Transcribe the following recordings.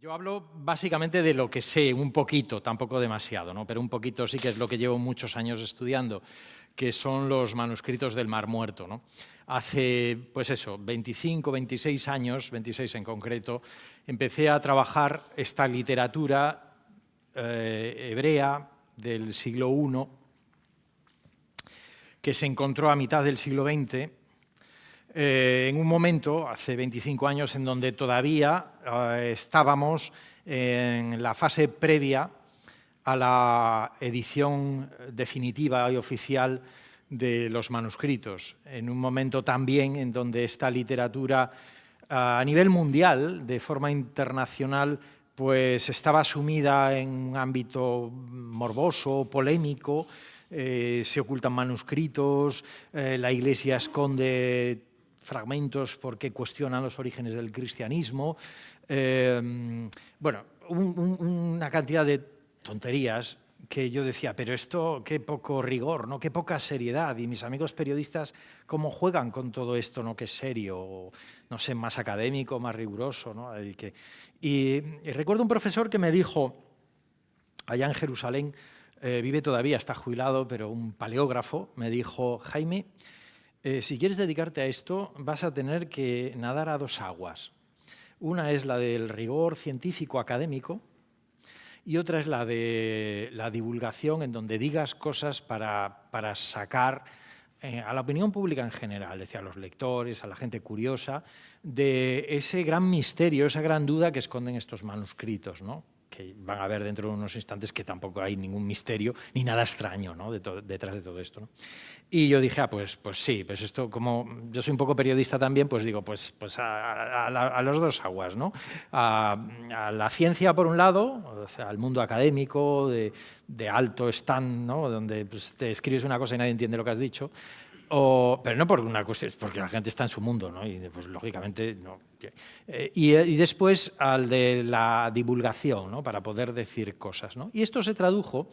Yo hablo básicamente de lo que sé, un poquito, tampoco demasiado, ¿no? Pero un poquito sí que es lo que llevo muchos años estudiando, que son los manuscritos del Mar Muerto, ¿no? Hace, pues eso, 25, 26 años, 26 en concreto, empecé a trabajar esta literatura hebrea del siglo I, que se encontró a mitad del siglo XX, en un momento, hace 25 años, en donde todavía estábamos en la fase previa a la edición definitiva y oficial de los manuscritos, en un momento también en donde esta literatura a nivel mundial, de forma internacional, pues estaba sumida en un ámbito morboso, polémico, se ocultan manuscritos, la Iglesia esconde fragmentos porque cuestionan los orígenes del cristianismo. Bueno, una cantidad de tonterías que yo decía, pero esto, qué poco rigor, ¿no? Qué poca seriedad. Y mis amigos periodistas, ¿cómo juegan con todo esto, ¿no? Qué serio, no sé, más académico, más riguroso, ¿no? Y recuerdo un profesor que me dijo, allá en Jerusalén, vive todavía, está jubilado, pero un paleógrafo, me dijo, Jaime, si quieres dedicarte a esto, vas a tener que nadar a dos aguas. Una es la del rigor científico académico y otra es la de la divulgación, en donde digas cosas para sacar a la opinión pública en general, decía, a los lectores, a la gente curiosa, de ese gran misterio, esa gran duda que esconden estos manuscritos, ¿no? Que van a ver dentro de unos instantes que tampoco hay ningún misterio ni nada extraño, ¿no? Detrás de todo esto, ¿no? Y yo dije, pues sí, pues esto, como yo soy un poco periodista también, pues digo, pues a los dos aguas, ¿no? A la ciencia por un lado, o sea, al mundo académico, de alto stand, ¿no? Donde pues, te escribes una cosa y nadie entiende lo que has dicho, pero no por una cuestión, porque la gente está en su mundo, ¿no? Y pues lógicamente no. Y después al de la divulgación, ¿no? Para poder decir cosas, ¿no? Y esto se tradujo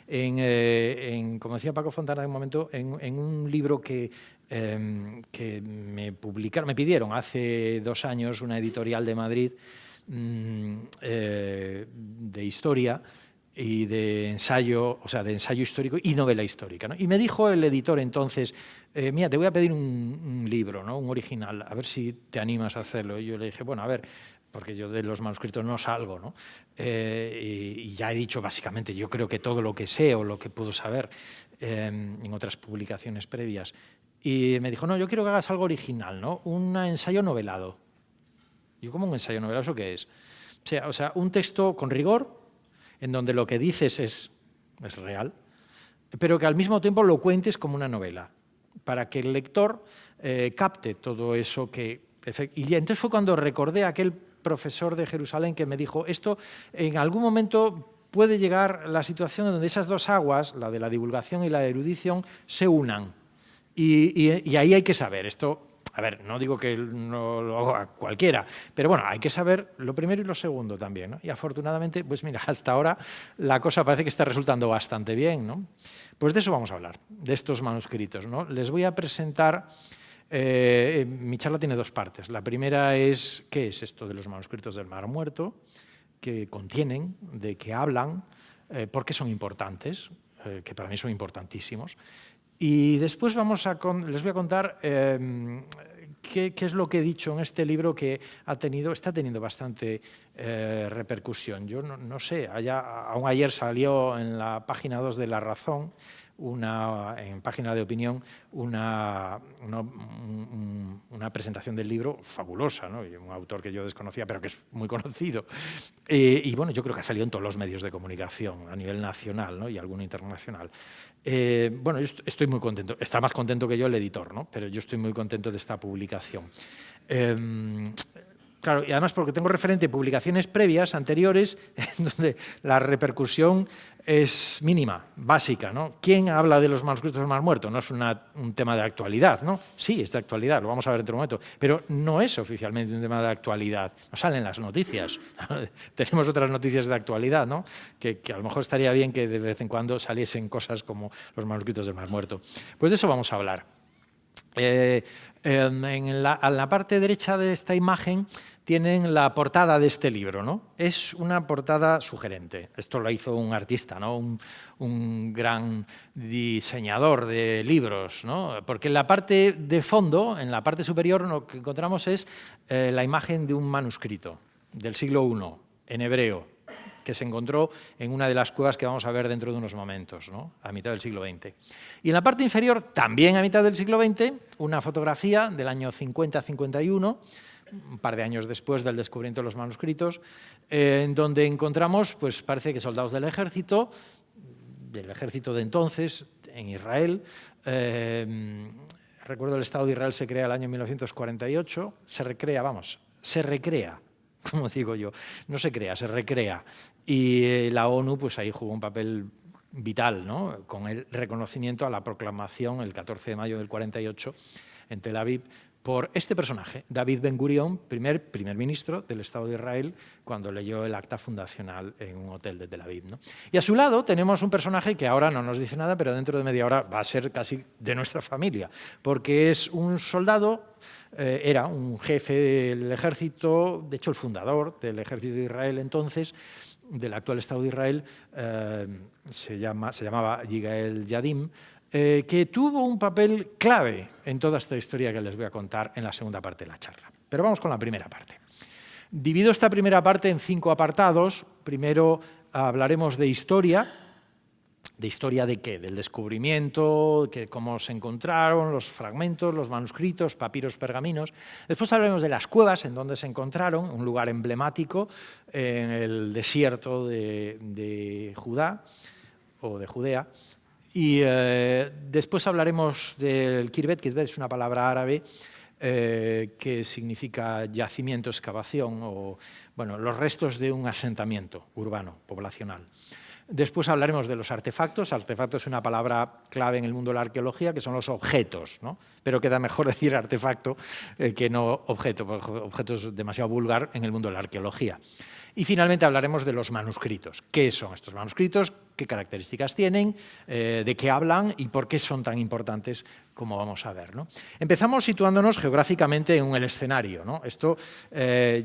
como decía Paco Fontana en un momento, en un libro que me publicaron, me pidieron hace 2 años una editorial de Madrid de historia y de ensayo, o sea, de ensayo histórico y novela histórica, ¿no? Y me dijo el editor entonces, mira, te voy a pedir un libro, ¿no? Un original, a ver si te animas a hacerlo. Y yo le dije, bueno, a ver, porque yo de los manuscritos no salgo, ¿no? Y ya he dicho básicamente, yo creo que todo lo que sé o lo que puedo saber en otras publicaciones previas. Y me dijo, no, yo quiero que hagas algo original, ¿no? Un ensayo novelado. Yo, ¿cómo un ensayo novelado? ¿Eso qué es? O sea, un texto con rigor, en donde lo que dices es real, pero que al mismo tiempo lo cuentes como una novela, para que el lector capte todo eso que... Y entonces fue cuando recordé a aquel profesor de Jerusalén que me dijo, esto en algún momento puede llegar la situación en donde esas dos aguas, la de la divulgación y la de erudición, se unan. Y ahí hay que saber esto. A ver, no digo que no lo haga cualquiera, pero bueno, hay que saber lo primero y lo segundo también, ¿no? Y afortunadamente, pues mira, hasta ahora la cosa parece que está resultando bastante bien, ¿no? Pues de eso vamos a hablar, de estos manuscritos, ¿no? Les voy a presentar, mi charla tiene 2 partes. La primera es, ¿qué es esto de los manuscritos del Mar Muerto? ¿Qué contienen? ¿De qué hablan? ¿Por qué son importantes? Que para mí son importantísimos. Y después les voy a contar qué es lo que he dicho en este libro que está teniendo bastante repercusión. Yo no sé, aún ayer salió en la página 2 de La Razón, en página de opinión, una presentación del libro fabulosa, ¿no? Y un autor que yo desconocía, pero que es muy conocido. Y bueno, yo creo que ha salido en todos los medios de comunicación a nivel nacional, ¿no? Y alguno internacional. Bueno, yo estoy muy contento. Está más contento que yo el editor, ¿no? Pero yo estoy muy contento de esta publicación. Claro, y además porque tengo referente publicaciones previas, anteriores, en donde la repercusión es mínima, básica, ¿no? ¿Quién habla de los manuscritos del Mar Muerto? No es un tema de actualidad, ¿no? Sí, es de actualidad, lo vamos a ver dentro de un momento, pero no es oficialmente un tema de actualidad. No salen las noticias. Tenemos otras noticias de actualidad, ¿no? Que a lo mejor estaría bien que de vez en cuando saliesen cosas como los manuscritos del Mar Muerto. Pues de eso vamos a hablar. En la parte derecha de esta imagen tienen la portada de este libro, ¿no? Es una portada sugerente. Esto lo hizo un artista, ¿no? Un gran diseñador de libros, ¿no? Porque en la parte de fondo, en la parte superior, lo que encontramos es la imagen de un manuscrito del siglo I, en hebreo, que se encontró en una de las cuevas que vamos a ver dentro de unos momentos, ¿no? A mitad del siglo XX. Y en la parte inferior, también a mitad del siglo XX, una fotografía del año 50-51, un par de años después del descubrimiento de los manuscritos, en donde encontramos, pues parece que soldados del ejército de entonces, en Israel. Recuerdo el Estado de Israel se crea el año 1948, se recrea, como digo yo, no se crea, se recrea. Y la ONU, pues ahí jugó un papel vital, ¿no? Con el reconocimiento a la proclamación el 14 de mayo del 48 en Tel Aviv por este personaje, David Ben Gurion, primer ministro del Estado de Israel, cuando leyó el acta fundacional en un hotel de Tel Aviv, ¿no? Y a su lado tenemos un personaje que ahora no nos dice nada, pero dentro de media hora va a ser casi de nuestra familia, porque es un soldado, era un jefe del ejército, de hecho el fundador del ejército de Israel entonces, del actual Estado de Israel, se llamaba Yigael Yadim, que tuvo un papel clave en toda esta historia que les voy a contar en la segunda parte de la charla. Pero vamos con la primera parte. Divido esta primera parte en 5 apartados. Primero hablaremos de historia. ¿De historia de qué? Del descubrimiento, cómo se encontraron, los fragmentos, los manuscritos, papiros, pergaminos. Después hablaremos de las cuevas en donde se encontraron, un lugar emblemático en el desierto de Judá o de Judea. Y después hablaremos del kirbet. Kirbet es una palabra árabe que significa yacimiento, excavación, o bueno, los restos de un asentamiento urbano, poblacional. Después hablaremos de los artefactos. Artefacto es una palabra clave en el mundo de la arqueología, que son los objetos, ¿no? Pero queda mejor decir artefacto que no objeto, porque objeto es demasiado vulgar en el mundo de la arqueología. Y finalmente hablaremos de los manuscritos. ¿Qué son estos manuscritos? ¿Qué características tienen? ¿De qué hablan? ¿Y por qué son tan importantes, como vamos a ver, ¿no? Empezamos situándonos geográficamente en el escenario, ¿no? Esto,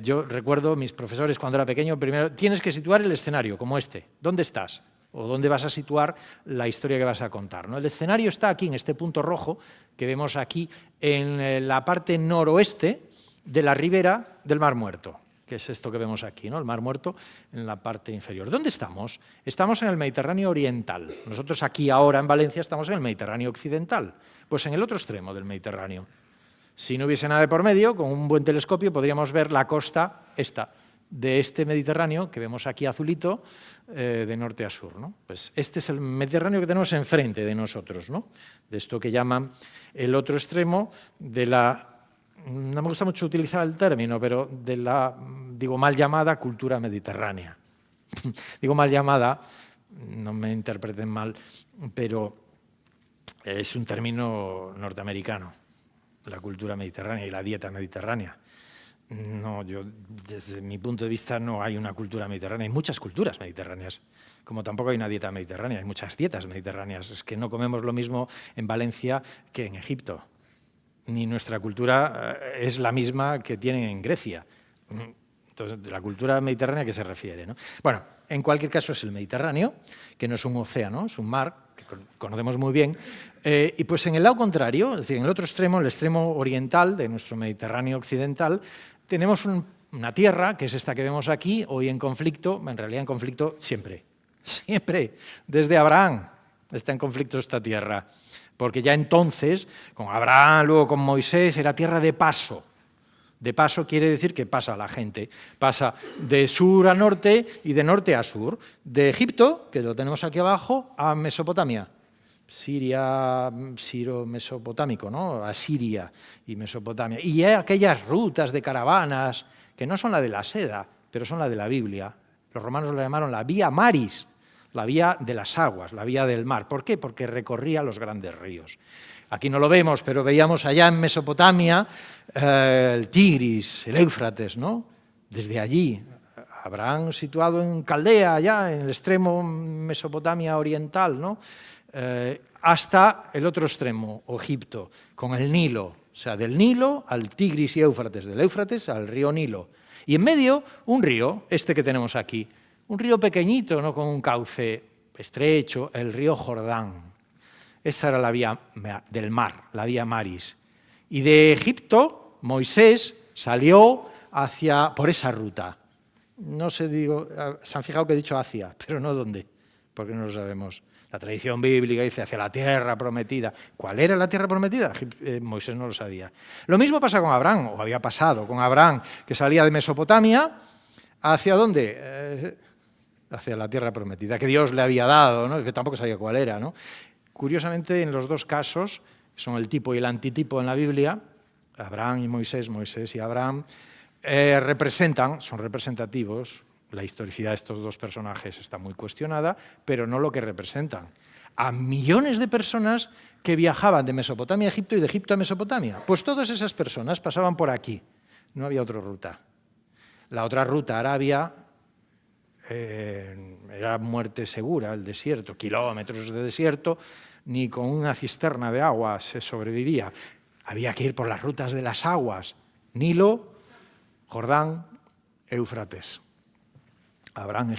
yo recuerdo mis profesores cuando era pequeño, primero tienes que situar el escenario, como este. ¿Dónde estás? O dónde vas a situar la historia que vas a contar, ¿no? El escenario está aquí, en este punto rojo, que vemos aquí, en la parte noroeste de la ribera del Mar Muerto, que es esto que vemos aquí, ¿no? El Mar Muerto en la parte inferior. ¿Dónde estamos? Estamos en el Mediterráneo oriental. Nosotros aquí ahora en Valencia estamos en el Mediterráneo occidental, pues en el otro extremo del Mediterráneo. Si no hubiese nada de por medio, con un buen telescopio podríamos ver la costa de este Mediterráneo, que vemos aquí azulito, de norte a sur, ¿no? Pues este es el Mediterráneo que tenemos enfrente de nosotros, ¿no? De esto que llaman el otro extremo de la... No me gusta mucho utilizar el término, pero de la, digo, mal llamada cultura mediterránea. Digo mal llamada, no me interpreten mal, pero es un término norteamericano, la cultura mediterránea y la dieta mediterránea. No, yo, desde mi punto de vista, no hay una cultura mediterránea. Hay muchas culturas mediterráneas, como tampoco hay una dieta mediterránea. Hay muchas dietas mediterráneas. Es que no comemos lo mismo en Valencia que en Egipto. Ni nuestra cultura es la misma que tienen en Grecia. Entonces, ¿de la cultura mediterránea a qué se refiere, ¿no? Bueno, en cualquier caso es el Mediterráneo, que no es un océano, es un mar, que conocemos muy bien. Y pues en el lado contrario, es decir, en el otro extremo, el extremo oriental de nuestro Mediterráneo occidental, tenemos una tierra, que es esta que vemos aquí, hoy en conflicto, en realidad en conflicto siempre, desde Abraham está en conflicto esta tierra. Porque ya entonces, con Abraham, luego con Moisés, era tierra de paso. De paso quiere decir que pasa la gente. Pasa de sur a norte y de norte a sur. De Egipto, que lo tenemos aquí abajo, a Mesopotamia. Siria, siro-mesopotámico, ¿no? A Siria y Mesopotamia. Y hay aquellas rutas de caravanas, que no son la de la seda, pero son la de la Biblia. Los romanos lo llamaron la Vía Maris, la vía de las aguas, la vía del mar. ¿Por qué? Porque recorría los grandes ríos. Aquí no lo vemos, pero veíamos allá en Mesopotamia el Tigris, el Éufrates, ¿no? Desde allí, Abraham situado en Caldea, allá en el extremo Mesopotamia oriental, ¿no? hasta el otro extremo, o Egipto, con el Nilo. O sea, del Nilo al Tigris y Éufrates, del Éufrates al río Nilo. Y en medio, un río, este que tenemos aquí. Un río pequeñito, no con un cauce estrecho, el río Jordán. Esa era la vía del mar, la vía Maris. Y de Egipto, Moisés salió por esa ruta. No sé, se han fijado que he dicho hacia, pero no dónde, porque no lo sabemos. La tradición bíblica dice hacia la tierra prometida. ¿Cuál era la tierra prometida? Moisés no lo sabía. Lo mismo pasa con Abraham, o había pasado con Abraham, que salía de Mesopotamia. ¿Hacia dónde? Hacia la tierra prometida, que Dios le había dado, ¿no? Que tampoco sabía cuál era, ¿no? Curiosamente, en los dos casos, son el tipo y el antitipo en la Biblia, Abraham y Moisés, Moisés y Abraham, son representativos. La historicidad de estos dos personajes está muy cuestionada, pero no lo que representan. A millones de personas que viajaban de Mesopotamia a Egipto y de Egipto a Mesopotamia. Pues todas esas personas pasaban por aquí. No había otra ruta. La otra ruta, Arabia, era muerte segura, el desierto, kilómetros de desierto, ni con una cisterna de agua se sobrevivía. Había que ir por las rutas de las aguas, Nilo, Jordán, Éufrates. Abraham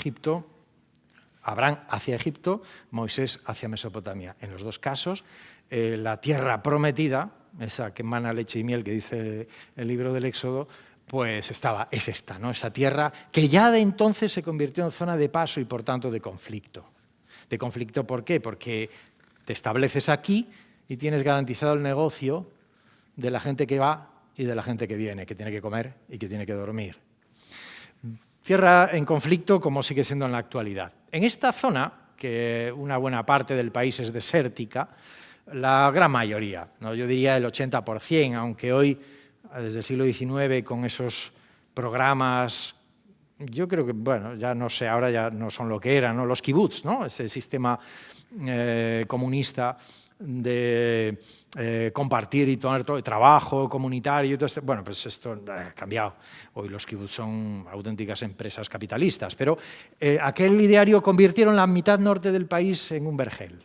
hacia Egipto, Moisés hacia Mesopotamia. En los dos casos, la tierra prometida, esa que emana leche y miel que dice el libro del Éxodo, pues es esta, ¿no? Esa tierra que ya de entonces se convirtió en zona de paso y por tanto de conflicto. ¿De conflicto por qué? Porque te estableces aquí y tienes garantizado el negocio de la gente que va y de la gente que viene, que tiene que comer y que tiene que dormir. Tierra en conflicto como sigue siendo en la actualidad. En esta zona, que una buena parte del país es desértica, la gran mayoría, ¿no? Yo diría el 80%, aunque hoy, desde el siglo XIX, con esos programas, yo creo que, bueno, ya no sé, ahora ya no son lo que eran, ¿no? Los kibbutz, ¿no? Ese sistema comunista de compartir y tener todo el trabajo comunitario y todo esto. Bueno, pues esto ha cambiado. Hoy los kibbutz son auténticas empresas capitalistas, pero aquel ideario convirtieron la mitad norte del país en un vergel,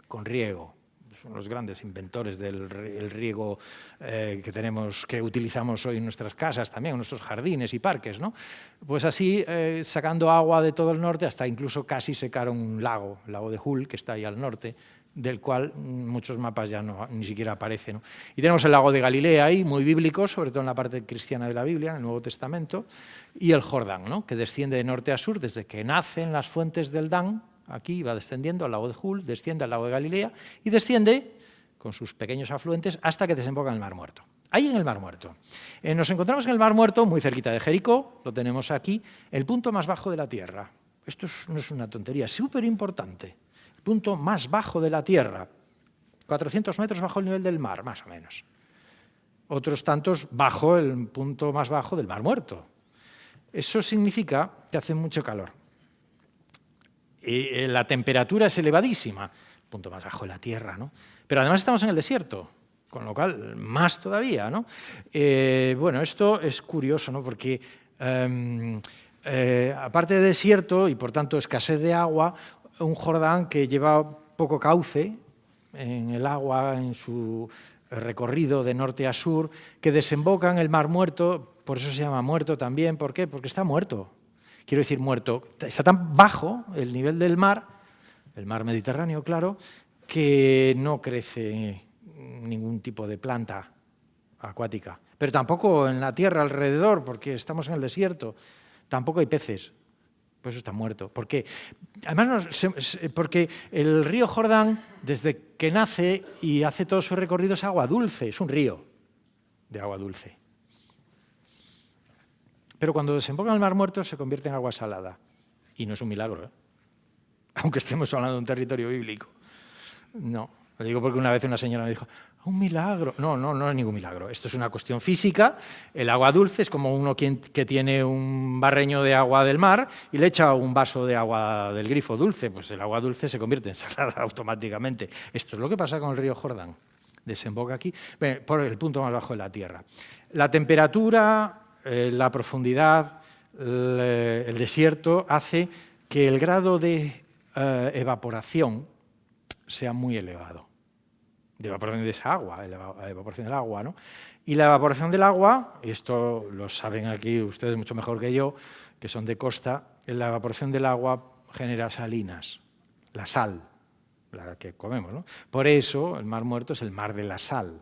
con riego. Son los grandes inventores del riego que utilizamos hoy en nuestras casas también, en nuestros jardines y parques, ¿no? Pues así, sacando agua de todo el norte, hasta incluso casi secaron un lago, el lago de Hul, que está ahí al norte, del cual muchos mapas ya ni siquiera aparecen, ¿no? Y tenemos el lago de Galilea ahí, muy bíblico, sobre todo en la parte cristiana de la Biblia, en el Nuevo Testamento, y el Jordán, ¿no? Que desciende de norte a sur, desde que nacen las fuentes del Dan, aquí va descendiendo al lago de Hul, desciende al lago de Galilea y desciende con sus pequeños afluentes hasta que desemboca en el Mar Muerto. Ahí en el Mar Muerto. Nos encontramos en el Mar Muerto, muy cerquita de Jericó, lo tenemos aquí, el punto más bajo de la Tierra. Esto no es una tontería, es súper importante. El punto más bajo de la Tierra, 400 metros bajo el nivel del mar, más o menos. Otros tantos bajo el punto más bajo del Mar Muerto. Eso significa que hace mucho calor. Y la temperatura es elevadísima, el punto más bajo de la Tierra, ¿no? Pero además estamos en el desierto, con lo cual más todavía, ¿no? Bueno, esto es curioso, ¿no? Porque aparte de desierto y por tanto escasez de agua, un Jordán que lleva poco cauce en el agua, en su recorrido de norte a sur, que desemboca en el Mar Muerto, por eso se llama muerto también. ¿Por qué? Porque está muerto. Quiero decir muerto, está tan bajo el nivel del mar Mediterráneo, claro, que no crece ningún tipo de planta acuática. Pero tampoco en la tierra alrededor, porque estamos en el desierto, tampoco hay peces, pues eso está muerto. ¿Por qué? Además, porque el río Jordán, desde que nace y hace todo su recorrido, es agua dulce, es un río de agua dulce. Pero cuando desemboca en el Mar Muerto se convierte en agua salada. Y no es un milagro, ¿eh? Aunque estemos hablando de un territorio bíblico. No, lo digo porque una vez una señora me dijo, un milagro. No es ningún milagro. Esto es una cuestión física. El agua dulce es como uno que tiene un barreño de agua del mar y le echa un vaso de agua del grifo dulce. Pues el agua dulce se convierte en salada automáticamente. Esto es lo que pasa con el río Jordán. Desemboca aquí, por el punto más bajo de la tierra. La temperatura, la profundidad, el desierto hace que el grado de evaporación sea muy elevado. De evaporación de esa agua, la evaporación del agua, ¿no? Y la evaporación del agua, y esto lo saben aquí ustedes mucho mejor que yo, que son de costa, la evaporación del agua genera salinas, la sal, la que comemos, ¿no? Por eso el Mar Muerto es el mar de la sal,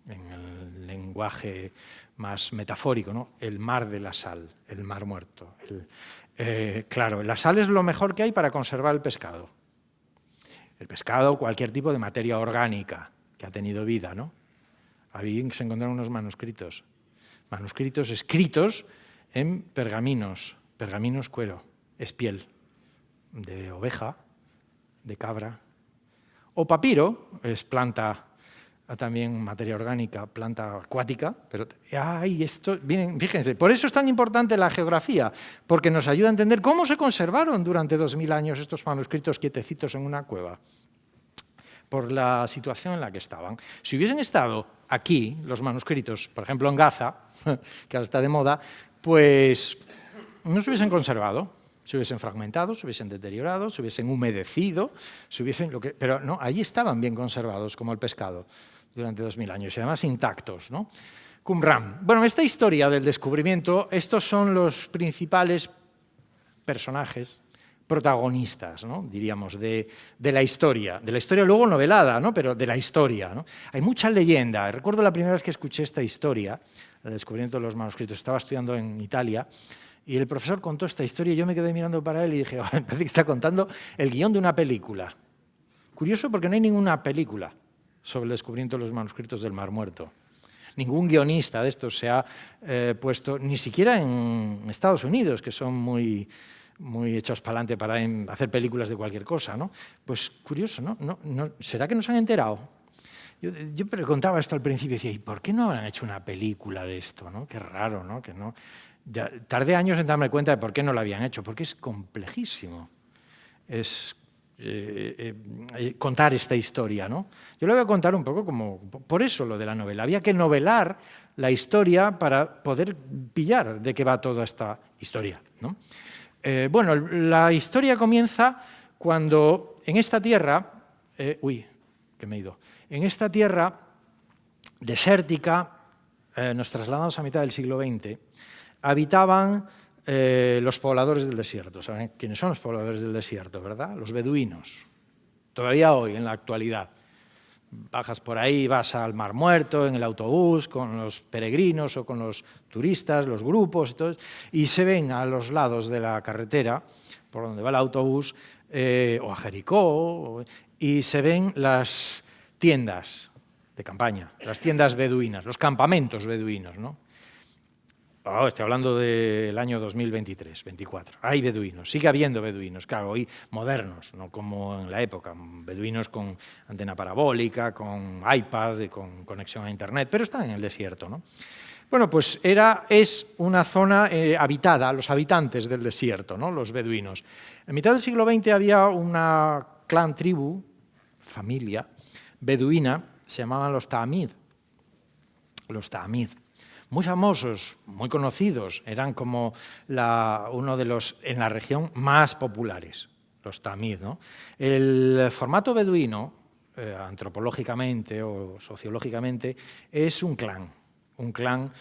en el lenguaje más metafórico, ¿no? El mar de la sal, el Mar Muerto. Claro, la sal es lo mejor que hay para conservar el pescado. El pescado, cualquier tipo de materia orgánica que ha tenido vida, ¿no? Ahí se encontraron unos manuscritos escritos en pergaminos cuero, es piel de oveja, de cabra, o papiro, es planta, también materia orgánica, planta acuática, pero fíjense, por eso es tan importante la geografía, porque nos ayuda a entender cómo se conservaron durante 2000 años estos manuscritos quietecitos en una cueva, por la situación en la que estaban. Si hubiesen estado aquí, los manuscritos, por ejemplo en Gaza, que ahora está de moda, pues no se hubiesen conservado, se hubiesen fragmentado, se hubiesen deteriorado, se hubiesen humedecido, pero no, allí estaban bien conservados, como el pescado, durante 2000 años, y además intactos, ¿no? Qumran. Bueno, esta historia del descubrimiento, estos son los principales personajes, protagonistas, ¿no? Diríamos, de la historia luego novelada, ¿no? Pero de la historia, ¿no? Hay mucha leyenda. Recuerdo la primera vez que escuché esta historia, el descubrimiento de los manuscritos, estaba estudiando en Italia, y el profesor contó esta historia y yo me quedé mirando para él y dije, parece que está contando el guión de una película. Curioso porque no hay ninguna película sobre el descubrimiento de los manuscritos del Mar Muerto. Ningún guionista de estos se ha puesto, ni siquiera en Estados Unidos, que son muy echados para adelante para hacer películas de cualquier cosa, ¿no? Pues curioso, ¿no? ¿Será que no se han enterado? Yo preguntaba esto al principio y decía, ¿y por qué no han hecho una película de esto, ¿no? Qué raro, ¿no? Que no. Tardé años en darme cuenta de por qué no lo habían hecho, porque es complejísimo. Es contar esta historia, ¿no? Yo lo voy a contar un poco como, por eso lo de la novela. Había que novelar la historia para poder pillar de qué va toda esta historia, ¿no? Bueno, la historia comienza cuando en esta tierra, en esta tierra desértica, nos trasladamos a mitad del siglo XX, habitaban los pobladores del desierto. ¿Saben quiénes son los pobladores del desierto, verdad? Los beduinos. Todavía hoy, en la actualidad. Bajas por ahí, vas al Mar Muerto, en el autobús, con los peregrinos o con los turistas, los grupos, y se ven a los lados de la carretera, por donde va el autobús, o a Jericó, y se ven las tiendas de campaña, las tiendas beduinas, los campamentos beduinos, ¿no? Estoy hablando del año 2023-24. Hay beduinos, sigue habiendo beduinos, claro, hoy modernos, no como en la época, beduinos con antena parabólica, con iPad, con conexión a Internet, pero están en el desierto, ¿no? Bueno, pues es una zona habitada, los habitantes del desierto, ¿no? Los beduinos. En mitad del siglo XX había una tribu, familia beduina, se llamaban los Ta'amid. Los Ta'amid. Muy famosos, muy conocidos, eran como uno de los, en la región, más populares, los Ta'amid, ¿no? El formato beduino, antropológicamente o sociológicamente, es un clan,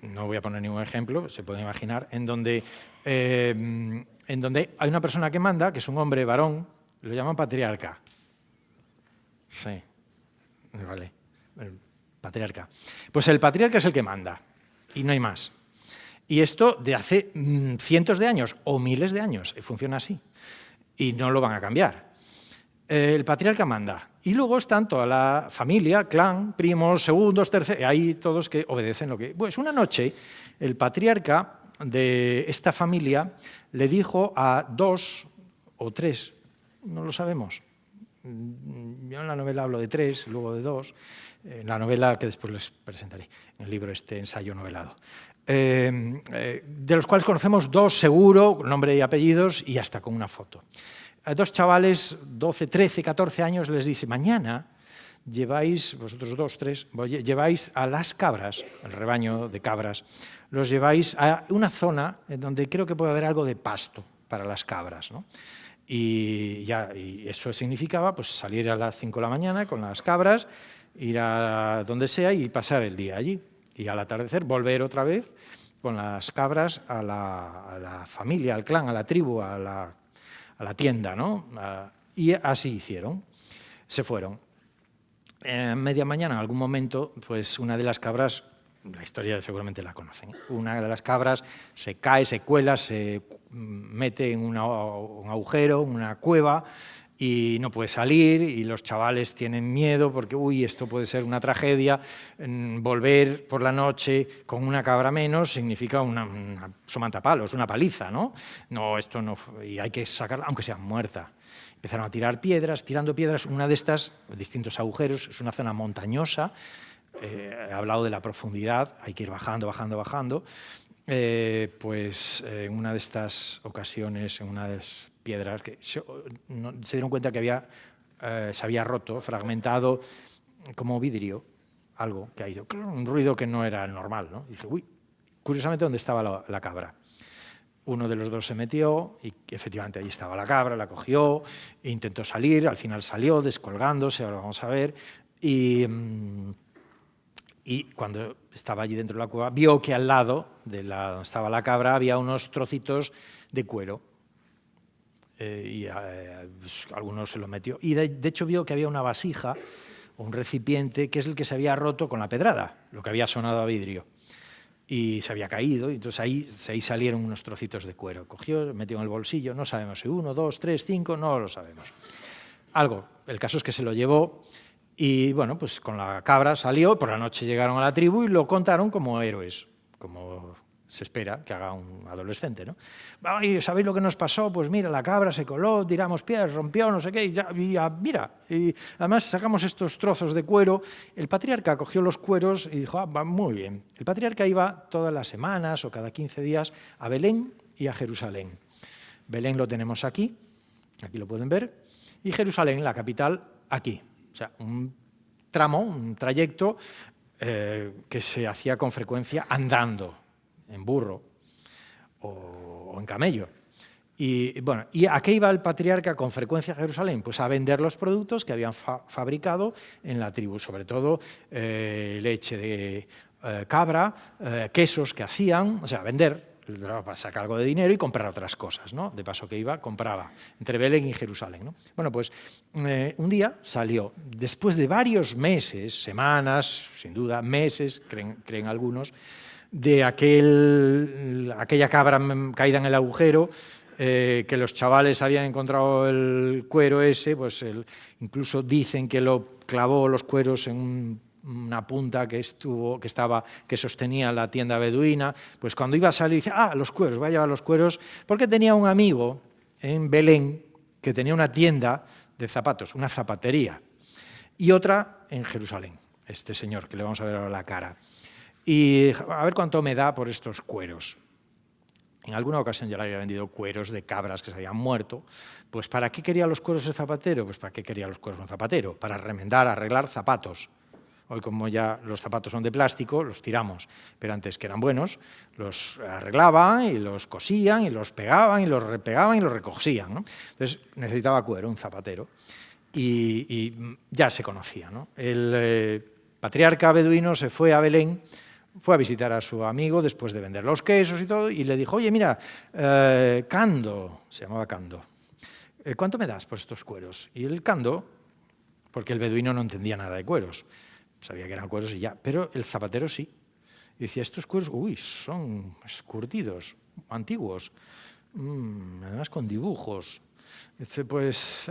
no voy a poner ningún ejemplo, se puede imaginar, en donde hay una persona que manda, que es un hombre varón, lo llaman patriarca. Sí, vale. Patriarca. Pues el patriarca es el que manda, y no hay más. Y esto de hace cientos de años o miles de años funciona así, y no lo van a cambiar. El patriarca manda, y luego están toda la familia, clan, primos, segundos, terceros, hay todos que obedecen lo que... Pues una noche el patriarca de esta familia le dijo a 2 o 3, no lo sabemos. Yo en la novela hablo de 3, luego de 2, en la novela que después les presentaré, en el libro ensayo novelado, de los cuales conocemos 2 seguro, con nombre y apellidos y hasta con una foto. A 2 chavales, 12, 13, 14 años, les dice, mañana lleváis, vosotros 2, 3, lleváis a las cabras, el rebaño de cabras, los lleváis a una zona en donde creo que puede haber algo de pasto para las cabras, ¿no? Y eso significaba pues, salir a las 5 de la mañana con las cabras, ir a donde sea y pasar el día allí. Y al atardecer volver otra vez con las cabras a la familia, al clan, a la tribu, a la tienda, ¿no? Y así hicieron. Se fueron. Media mañana, en algún momento, pues una de las cabras, la historia seguramente la conocen, una de las cabras se cae, se cuela, se mete en un agujero, en una cueva, y no puede salir, y los chavales tienen miedo porque, uy, esto puede ser una tragedia. Volver por la noche con una cabra menos significa una somantapalos, una paliza, ¿no? No, esto no, y hay que sacarla, aunque sea muerta. Empezaron a tirar piedras, tirando piedras, una de estas, distintos agujeros, es una zona montañosa, he hablado de la profundidad, hay que ir bajando, bajando, bajando. Pues en una de estas ocasiones, en una de las piedras, que se dieron cuenta que se había roto, fragmentado, como vidrio, algo que ha ido, un ruido que no era normal, ¿no? Y dije, uy, curiosamente, ¿dónde estaba la cabra? Uno de los dos se metió y efectivamente allí estaba la cabra, la cogió, e intentó salir, al final salió descolgándose, ahora vamos a ver, y cuando estaba allí dentro de la cueva vio que al lado de donde estaba la cabra había unos trocitos de cuero, pues, algunos se los metió, y de hecho vio que había una vasija, un recipiente, que es el que se había roto con la pedrada, lo que había sonado a vidrio. Y se había caído, y entonces ahí salieron unos trocitos de cuero. Cogió, metió en el bolsillo, no sabemos si 1, 2, 3, 5, no lo sabemos. Algo, el caso es que se lo llevó y, bueno, pues con la cabra salió, por la noche llegaron a la tribu y lo contaron como héroes, como se espera que haga un adolescente, ¿no? Ay, ¿sabéis lo que nos pasó? Pues mira, la cabra se coló, tiramos piedras, rompió, no sé qué, mira, y además sacamos estos trozos de cuero. El patriarca cogió los cueros y dijo, va muy bien. El patriarca iba todas las semanas o cada 15 días a Belén y a Jerusalén. Belén lo tenemos aquí lo pueden ver, y Jerusalén, la capital, aquí. O sea, un trayecto que se hacía con frecuencia andando, en burro o en camello. Y bueno, ¿y a qué iba el patriarca con frecuencia a Jerusalén? Pues a vender los productos que habían fabricado en la tribu, sobre todo leche de cabra, quesos que hacían, o sea, vender, para sacar algo de dinero y comprar otras cosas, ¿no? De paso que iba, compraba entre Belén y Jerusalén, ¿no? Bueno, pues un día salió, después de varios meses, semanas, sin duda, meses, creen algunos, de aquella cabra caída en el agujero, que los chavales habían encontrado el cuero ese, pues incluso dicen que lo clavó los cueros en una punta que sostenía la tienda beduina. Pues cuando iba a salir, dice, los cueros, voy a llevar los cueros, porque tenía un amigo en Belén que tenía una tienda de zapatos, una zapatería, y otra en Jerusalén, este señor, que le vamos a ver ahora la cara. Y a ver cuánto me da por estos cueros. En alguna ocasión ya le había vendido cueros de cabras que se habían muerto. Pues ¿para qué quería los cueros el zapatero? Pues ¿para qué quería los cueros un zapatero? Para remendar, arreglar zapatos. Hoy, como ya los zapatos son de plástico, los tiramos. Pero antes, que eran buenos, los arreglaban y los cosían y los pegaban y los repegaban y los recogían, ¿no? Entonces necesitaba cuero, un zapatero. Y ya se conocía, ¿no? El patriarca beduino se fue a Belén, fue a visitar a su amigo después de vender los quesos y todo, y le dijo, oye, mira, Cando, se llamaba Cando, ¿cuánto me das por estos cueros? Y el Cando, porque el beduino no entendía nada de cueros, sabía que eran cueros y ya, pero el zapatero sí. Y decía, estos cueros, son curtidos, antiguos, además con dibujos. Dice, pues,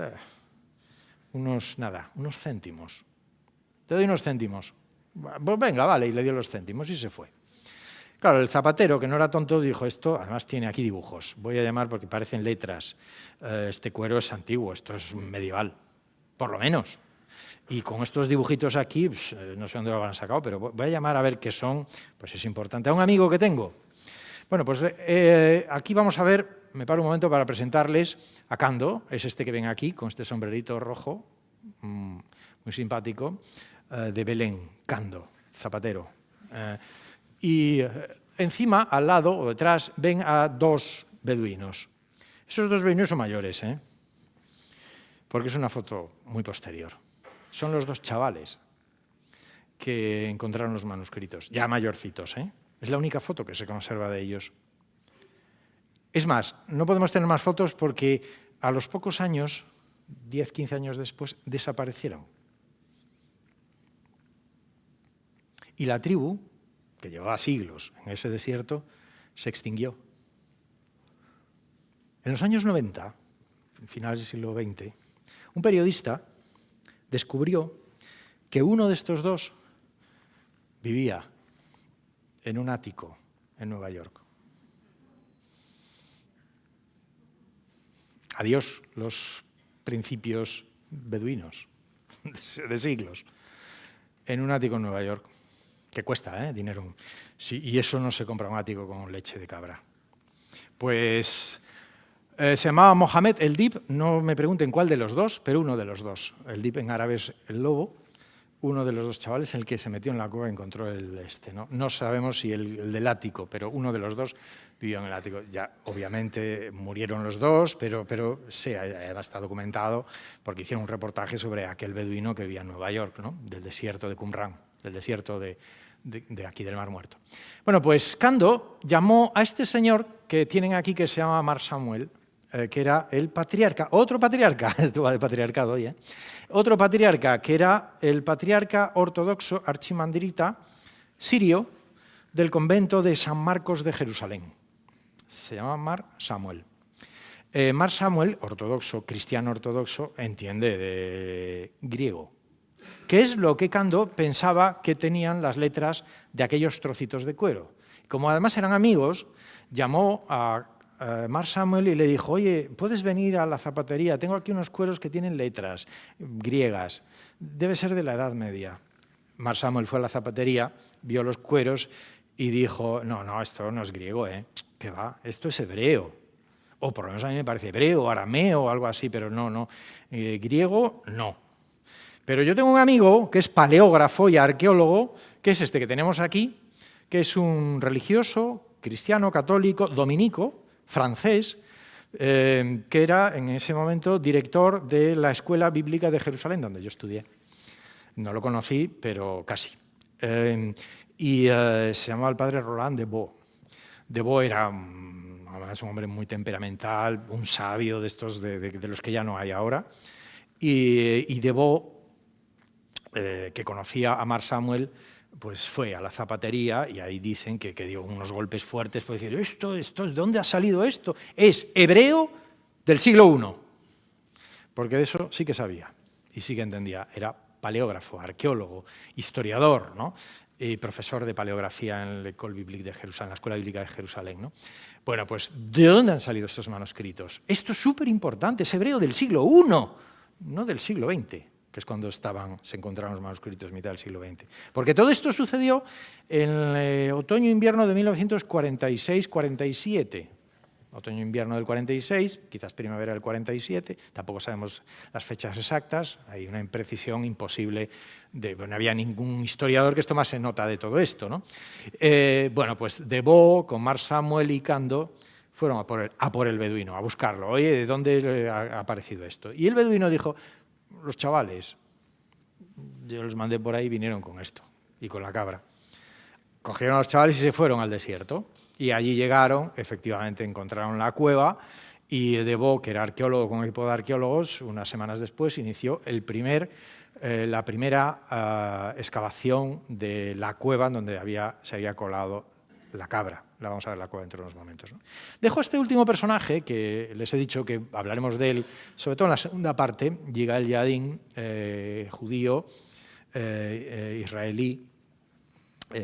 unos céntimos. Te doy unos céntimos. Pues venga, vale, y le dio los céntimos y se fue. Claro, el zapatero, que no era tonto, dijo, esto además tiene aquí dibujos, voy a llamar porque parecen letras, este cuero es antiguo, esto es medieval, por lo menos. Y con estos dibujitos aquí, pues, no sé dónde lo habrán sacado, pero voy a llamar a ver qué son, pues es importante. A un amigo que tengo. Bueno, pues aquí vamos a ver, me paro un momento para presentarles a Cando, es este que ven aquí, con este sombrerito rojo, muy simpático, de Belén, Cando, zapatero. Y encima, al lado o detrás, ven a dos beduinos. Esos dos beduinos son mayores, ¿eh? porque es una foto muy posterior. Son los dos chavales que encontraron los manuscritos, ya mayorcitos, ¿eh? Es la única foto que se conserva de ellos. Es más, no podemos tener más fotos porque a los pocos años, 10, 15 años después, desaparecieron. Y la tribu, que llevaba siglos en ese desierto, se extinguió. En los años 90, finales del siglo XX, un periodista descubrió que uno de estos dos vivía en un ático en Nueva York. Adiós los principios beduinos de siglos. En un ático en Nueva York, que cuesta dinero. Sí, y eso no se compra un ático con leche de cabra. Pues se llamaba Mohamed el Dib, no me pregunten cuál de los dos, pero uno de los dos. El Dib en árabe es el lobo. Uno de los dos chavales, el que se metió en la cueva, encontró ¿no? No sabemos si el del ático, pero uno de los dos vivió en el ático. Ya, obviamente, murieron los dos, pero sí, además está documentado, porque hicieron un reportaje sobre aquel beduino que vivía en Nueva York, ¿no? Del desierto de Qumran, del desierto de aquí del Mar Muerto. Bueno, pues Kando llamó a este señor que tienen aquí, que se llama Mar Samuel, que era el patriarca, otro patriarca, esto va de patriarcado hoy, otro patriarca, que era el patriarca ortodoxo archimandrita sirio del convento de San Marcos de Jerusalén. Se llama Mar Samuel. Mar Samuel, ortodoxo, cristiano ortodoxo, entiende de griego, que es lo que Kando pensaba que tenían las letras de aquellos trocitos de cuero. Como además eran amigos, llamó a Mar Samuel y le dijo: oye, ¿puedes venir a la zapatería? Tengo aquí unos cueros que tienen letras griegas. Debe ser de la Edad Media. Mar Samuel fue a la zapatería, vio los cueros y dijo: no, esto no es griego, ¿qué va? Esto es hebreo. O por lo menos a mí me parece hebreo, arameo o algo así, pero no. Griego, no. Pero yo tengo un amigo que es paleógrafo y arqueólogo, que es este que tenemos aquí, que es un religioso, cristiano, católico, dominico, francés, que era en ese momento director de la Escuela Bíblica de Jerusalén, donde yo estudié. No lo conocí, pero casi. Se llamaba el padre Roland de Vaux. De Vaux era un hombre muy temperamental, un sabio de estos de los que ya no hay ahora. Y de Vaux, que conocía a Mar Samuel, pues fue a la zapatería y ahí dicen que dio unos golpes fuertes por decir: esto, ¿de dónde ha salido esto? Es hebreo del siglo I, porque de eso sí que sabía y sí que entendía. Era paleógrafo, arqueólogo, historiador, ¿no? Y profesor de paleografía en la École Biblique de Jerusalén, la Escuela Bíblica de Jerusalén, ¿no? Bueno, pues ¿de dónde han salido estos manuscritos? Esto es súper importante, es hebreo del siglo I, no del siglo XX. Que es cuando se encontraron los manuscritos en mitad del siglo XX. Porque todo esto sucedió en otoño-invierno de 1946-47. Otoño-invierno del 46, quizás primavera del 47, tampoco sabemos las fechas exactas, hay una imprecisión imposible, no había ningún historiador que tomase nota de todo esto, ¿no? Bueno, pues de Vaux, con Mar Samuel y Kando, fueron a por el beduino, a buscarlo. Oye, ¿de dónde ha aparecido esto? Y el beduino dijo: los chavales, yo los mandé por ahí y vinieron con esto y con la cabra. Cogieron a los chavales y se fueron al desierto. Y allí llegaron, efectivamente encontraron la cueva y de Vaux, que era arqueólogo con un equipo de arqueólogos, unas semanas después inició la primera excavación de la cueva en donde se había colado la cabra. La vamos a ver la cueva dentro de unos momentos, ¿no? Dejo a este último personaje, que les he dicho que hablaremos de él, sobre todo en la segunda parte, Yigael Yadin, judío, israelí,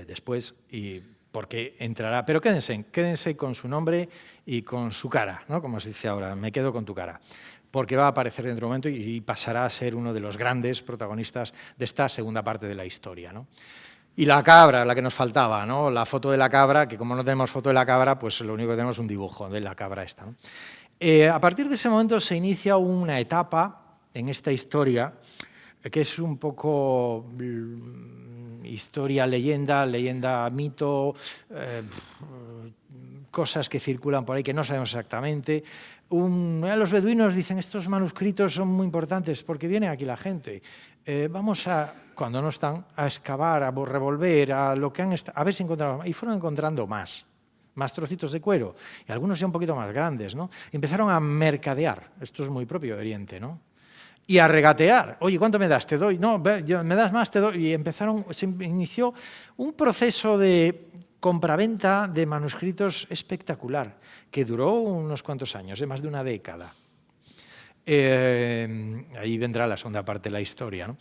después, y porque entrará. Pero quédense con su nombre y con su cara, ¿no? Como se dice ahora, me quedo con tu cara. Porque va a aparecer dentro de un momento y pasará a ser uno de los grandes protagonistas de esta segunda parte de la historia, ¿no? Y la cabra, la que nos faltaba, ¿no? La foto de la cabra, que como no tenemos foto de la cabra, pues lo único que tenemos es un dibujo de la cabra esta, ¿no? A partir de ese momento se inicia una etapa en esta historia que es un poco historia, leyenda, mito, cosas que circulan por ahí que no sabemos exactamente, Los beduinos dicen, estos manuscritos son muy importantes porque viene aquí la gente. Vamos a, cuando no están, a excavar, a revolver, a lo que a ver si encontramos. Y fueron encontrando más trocitos de cuero, y algunos ya un poquito más grandes, ¿no? Empezaron a mercadear, esto es muy propio de Oriente, ¿no? Y a regatear. Oye, ¿cuánto me das? Te doy. No, me das más, te doy. Y se inició un proceso de compraventa de manuscritos espectacular, que duró unos cuantos años, más de una década. Ahí vendrá la segunda parte de la historia, ¿no?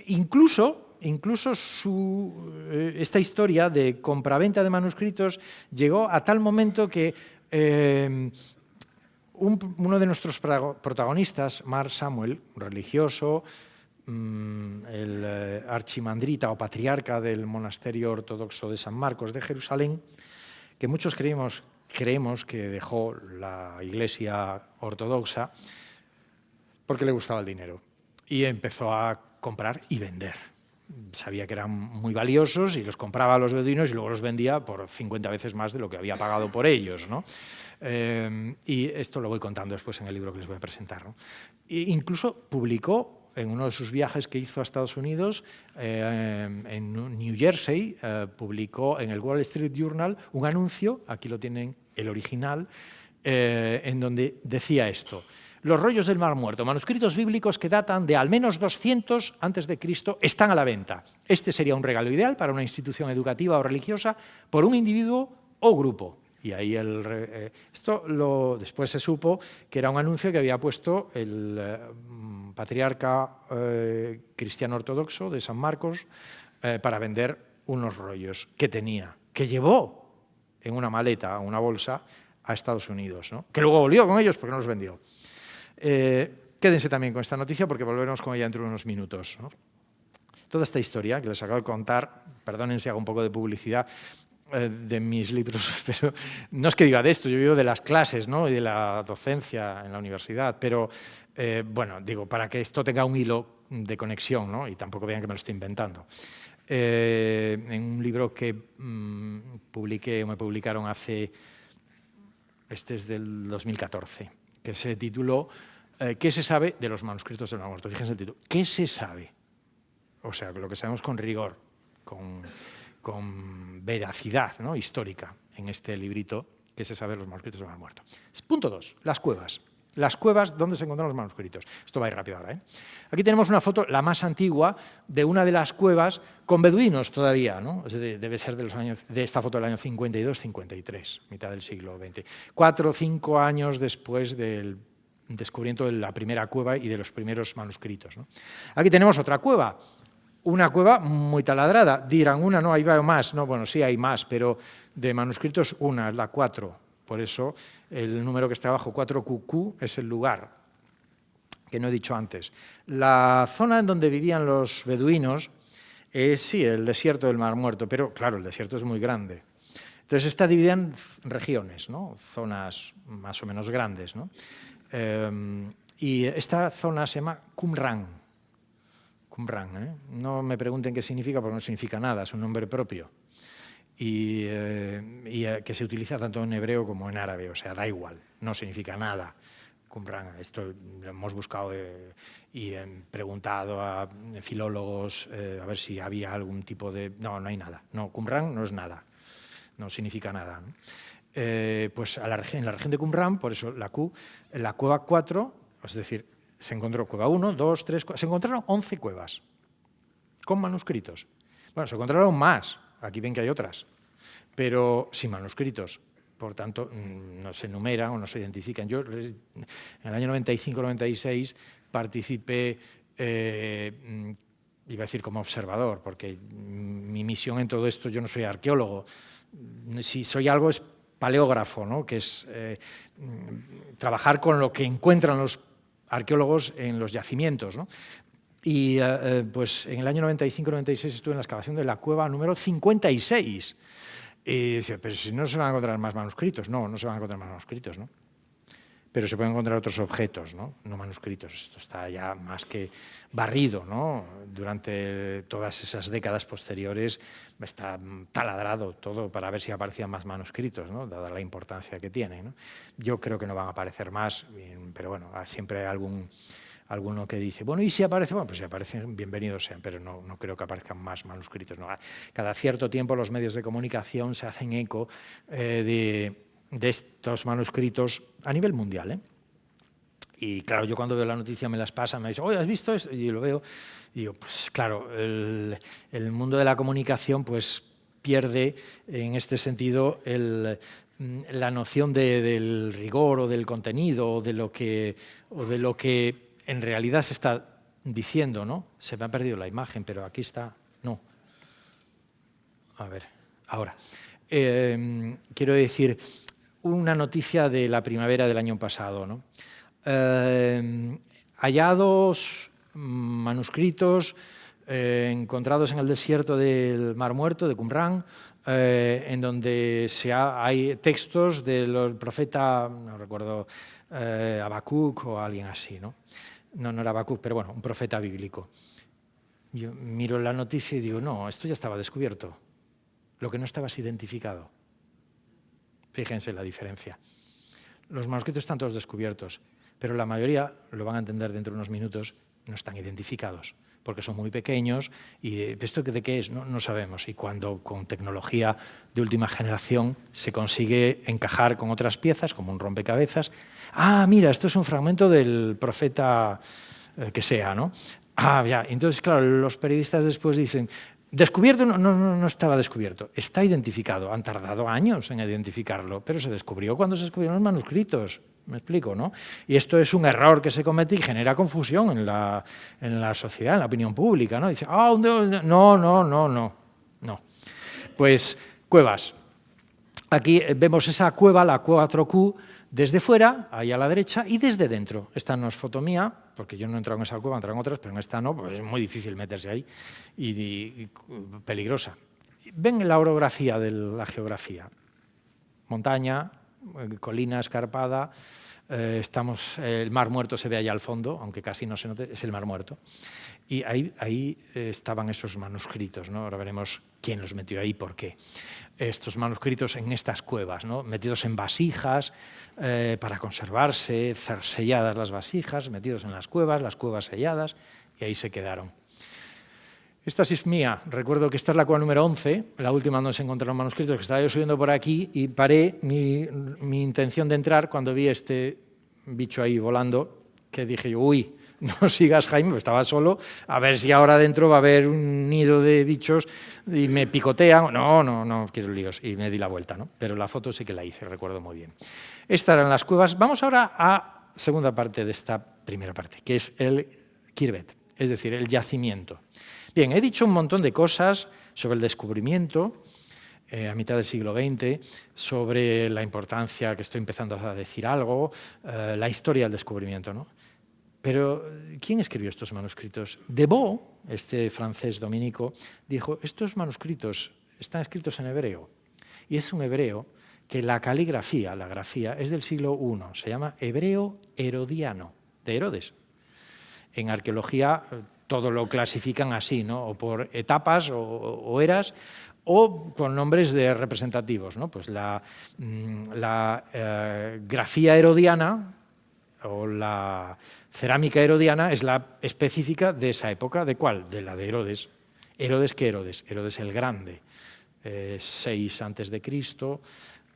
Incluso esta historia de compraventa de manuscritos llegó a tal momento que uno de nuestros protagonistas, Mark Samuel, religioso, el archimandrita o patriarca del monasterio ortodoxo de San Marcos de Jerusalén, que muchos creemos que dejó la iglesia ortodoxa porque le gustaba el dinero y empezó a comprar y vender. Sabía que eran muy valiosos y los compraba a los beduinos y luego los vendía por 50 veces más de lo que había pagado por ellos, ¿no? Y esto lo voy contando después en el libro que les voy a presentar, ¿no? E incluso publicó en uno de sus viajes que hizo a Estados Unidos, en New Jersey, publicó en el Wall Street Journal un anuncio, aquí lo tienen el original, en donde decía esto: los rollos del Mar Muerto, manuscritos bíblicos que datan de al menos 200 a.C., están a la venta. Este sería un regalo ideal para una institución educativa o religiosa por un individuo o grupo. Y ahí después se supo que era un anuncio que había puesto el patriarca cristiano ortodoxo de San Marcos para vender unos rollos que tenía, que llevó en una maleta, una bolsa, a Estados Unidos, ¿no? Que luego volvió con ellos porque no los vendió. Quédense también con esta noticia porque volveremos con ella dentro de unos minutos, ¿no? Toda esta historia que les acabo de contar, perdonen si hago un poco de publicidad de mis libros, pero no es que viva de esto, yo vivo de las clases, ¿no? Y de la docencia en la universidad, pero bueno, digo, para que esto tenga un hilo de conexión, ¿no? Y tampoco vean que me lo estoy inventando. En un libro que me publicaron este es del 2014, que se tituló ¿Qué se sabe de los manuscritos del Mar Muerto? Fíjense el título. ¿Qué se sabe? O sea, lo que sabemos con rigor, con veracidad, ¿no? Histórica en este librito, ¿qué se sabe de los manuscritos del Mar Muerto? Punto 2, las cuevas. Las cuevas donde se encuentran los manuscritos. Esto va a ir rápido ahora, ¿eh? Aquí tenemos una foto, la más antigua, de una de las cuevas con beduinos todavía, ¿no? Debe ser de esta foto del año 52-53, mitad del siglo XX. 4 o 5 años después del descubrimiento de la primera cueva y de los primeros manuscritos, ¿no? Aquí tenemos otra cueva, una cueva muy taladrada. Dirán, una, no, hay más. No, bueno, sí hay más, pero de manuscritos una, la 4. Por eso el número que está abajo, 4QQ, es el lugar que no he dicho antes. La zona en donde vivían los beduinos es, sí, el desierto del Mar Muerto, pero claro, el desierto es muy grande. Entonces está dividida en regiones, ¿no? Zonas más o menos grandes, ¿no? Y esta zona se llama Qumran. Qumran, ¿eh? No me pregunten qué significa, porque no significa nada, es un nombre propio. Y que se utiliza tanto en hebreo como en árabe, o sea, da igual, no significa nada. Qumran, esto lo hemos buscado y preguntado a filólogos a ver si había algún tipo de... No, no hay nada. No, Qumran no es nada, no significa nada, ¿no? Pues en la región de Qumran, por eso la Q, en la cueva 4, es decir, se encontró cueva 1, 2, 3, se encontraron 11 cuevas con manuscritos. Bueno, se encontraron más. Aquí ven que hay otras, pero sin manuscritos. Por tanto, no se enumeran o no se identifican. Yo en el año 95-96 participé, iba a decir como observador, porque mi misión en todo esto, yo no soy arqueólogo. Si soy algo es paleógrafo, ¿no? Que es trabajar con lo que encuentran los arqueólogos en los yacimientos, ¿no? Y pues en el año 95-96 estuve en la excavación de la cueva número 56. Y decía, pero si no se van a encontrar más manuscritos. No, no se van a encontrar más manuscritos, ¿no? pero se pueden encontrar otros objetos, ¿no? No manuscritos. Esto está ya más que barrido, ¿no? Durante todas esas décadas posteriores está taladrado todo para ver si aparecían más manuscritos, ¿no? Dada la importancia que tienen, ¿no? Yo creo que no van a aparecer más, pero bueno, siempre hay alguno que dice, bueno, ¿y si aparece? Bueno, pues si aparecen, bienvenidos sean, pero no creo que aparezcan más manuscritos, ¿no? Cada cierto tiempo los medios de comunicación se hacen eco de estos manuscritos a nivel mundial, ¿eh? Y claro, yo cuando veo la noticia me las pasan, me dicen, oye, ¿has visto esto? Y yo lo veo y digo, pues claro, el mundo de la comunicación pues pierde en este sentido la noción del rigor o del contenido o de lo que en realidad se está diciendo, ¿no? Se me ha perdido la imagen, pero aquí está, no. A ver, ahora. Quiero decir, una noticia de la primavera del año pasado, ¿no? Hallados manuscritos encontrados en el desierto del Mar Muerto, de Qumrán, en donde hay textos del profeta, no recuerdo, Habacuc o alguien así, ¿no? No era Habacuc, pero bueno, un profeta bíblico. Yo miro la noticia y digo, no, esto ya estaba descubierto. Lo que no estaba es identificado. Fíjense la diferencia. Los manuscritos están todos descubiertos, pero la mayoría, lo van a entender dentro de unos minutos, no están identificados, porque son muy pequeños y ¿esto de qué es? No sabemos. Y cuando con tecnología de última generación se consigue encajar con otras piezas, como un rompecabezas, mira, esto es un fragmento del profeta que sea, ¿no? Ya. Entonces, claro, los periodistas después dicen, ¿descubierto? No estaba descubierto. Está identificado. Han tardado años en identificarlo, pero se descubrió cuando se descubrieron los manuscritos. ¿Me explico, no? Y esto es un error que se comete y genera confusión en la sociedad, en la opinión pública, ¿no? Dice, no. Pues cuevas. Aquí vemos esa cueva, la 4Q, desde fuera, ahí a la derecha, y desde dentro. Esta no es foto mía, porque yo no he entrado en esa cueva, he entrado en otras, pero en esta no, pues es muy difícil meterse ahí y peligrosa. Ven la orografía de la geografía. Montaña, colina escarpada, el Mar Muerto se ve allá al fondo, aunque casi no se note, es el Mar Muerto. Y ahí estaban esos manuscritos, ¿no? Ahora veremos quién los metió ahí y por qué. Estos manuscritos en estas cuevas, ¿no? Metidos en vasijas para conservarse, selladas las vasijas, metidos en las cuevas selladas, y ahí se quedaron. Esta sí es mía. Recuerdo que esta es la cueva número 11, la última donde se encontraron manuscritos, que estaba yo subiendo por aquí y paré mi intención de entrar cuando vi este bicho ahí volando, que dije yo, uy, no sigas, Jaime, pues estaba solo, a ver si ahora dentro va a haber un nido de bichos y me picotean. No quiero líos. Y me di la vuelta, ¿no? Pero la foto sí que la hice, recuerdo muy bien. Estas eran las cuevas. Vamos ahora a la segunda parte de esta primera parte, que es el kirbet, es decir, el yacimiento. Bien, he dicho un montón de cosas sobre el descubrimiento a mitad del siglo XX, sobre la importancia, que estoy empezando a decir algo, la historia del descubrimiento, ¿no? Pero, ¿quién escribió estos manuscritos? Deveau, este francés dominico, dijo, estos manuscritos están escritos en hebreo. Y es un hebreo que la caligrafía, la grafía, es del siglo I, se llama hebreo herodiano, de Herodes. En arqueología todo lo clasifican así, ¿no? O por etapas o eras, o con nombres representativos, ¿no? Pues la grafía herodiana o la cerámica herodiana es la específica de esa época. ¿De cuál? De la de Herodes. ¿Herodes qué Herodes? Herodes el Grande. 6 antes de Cristo.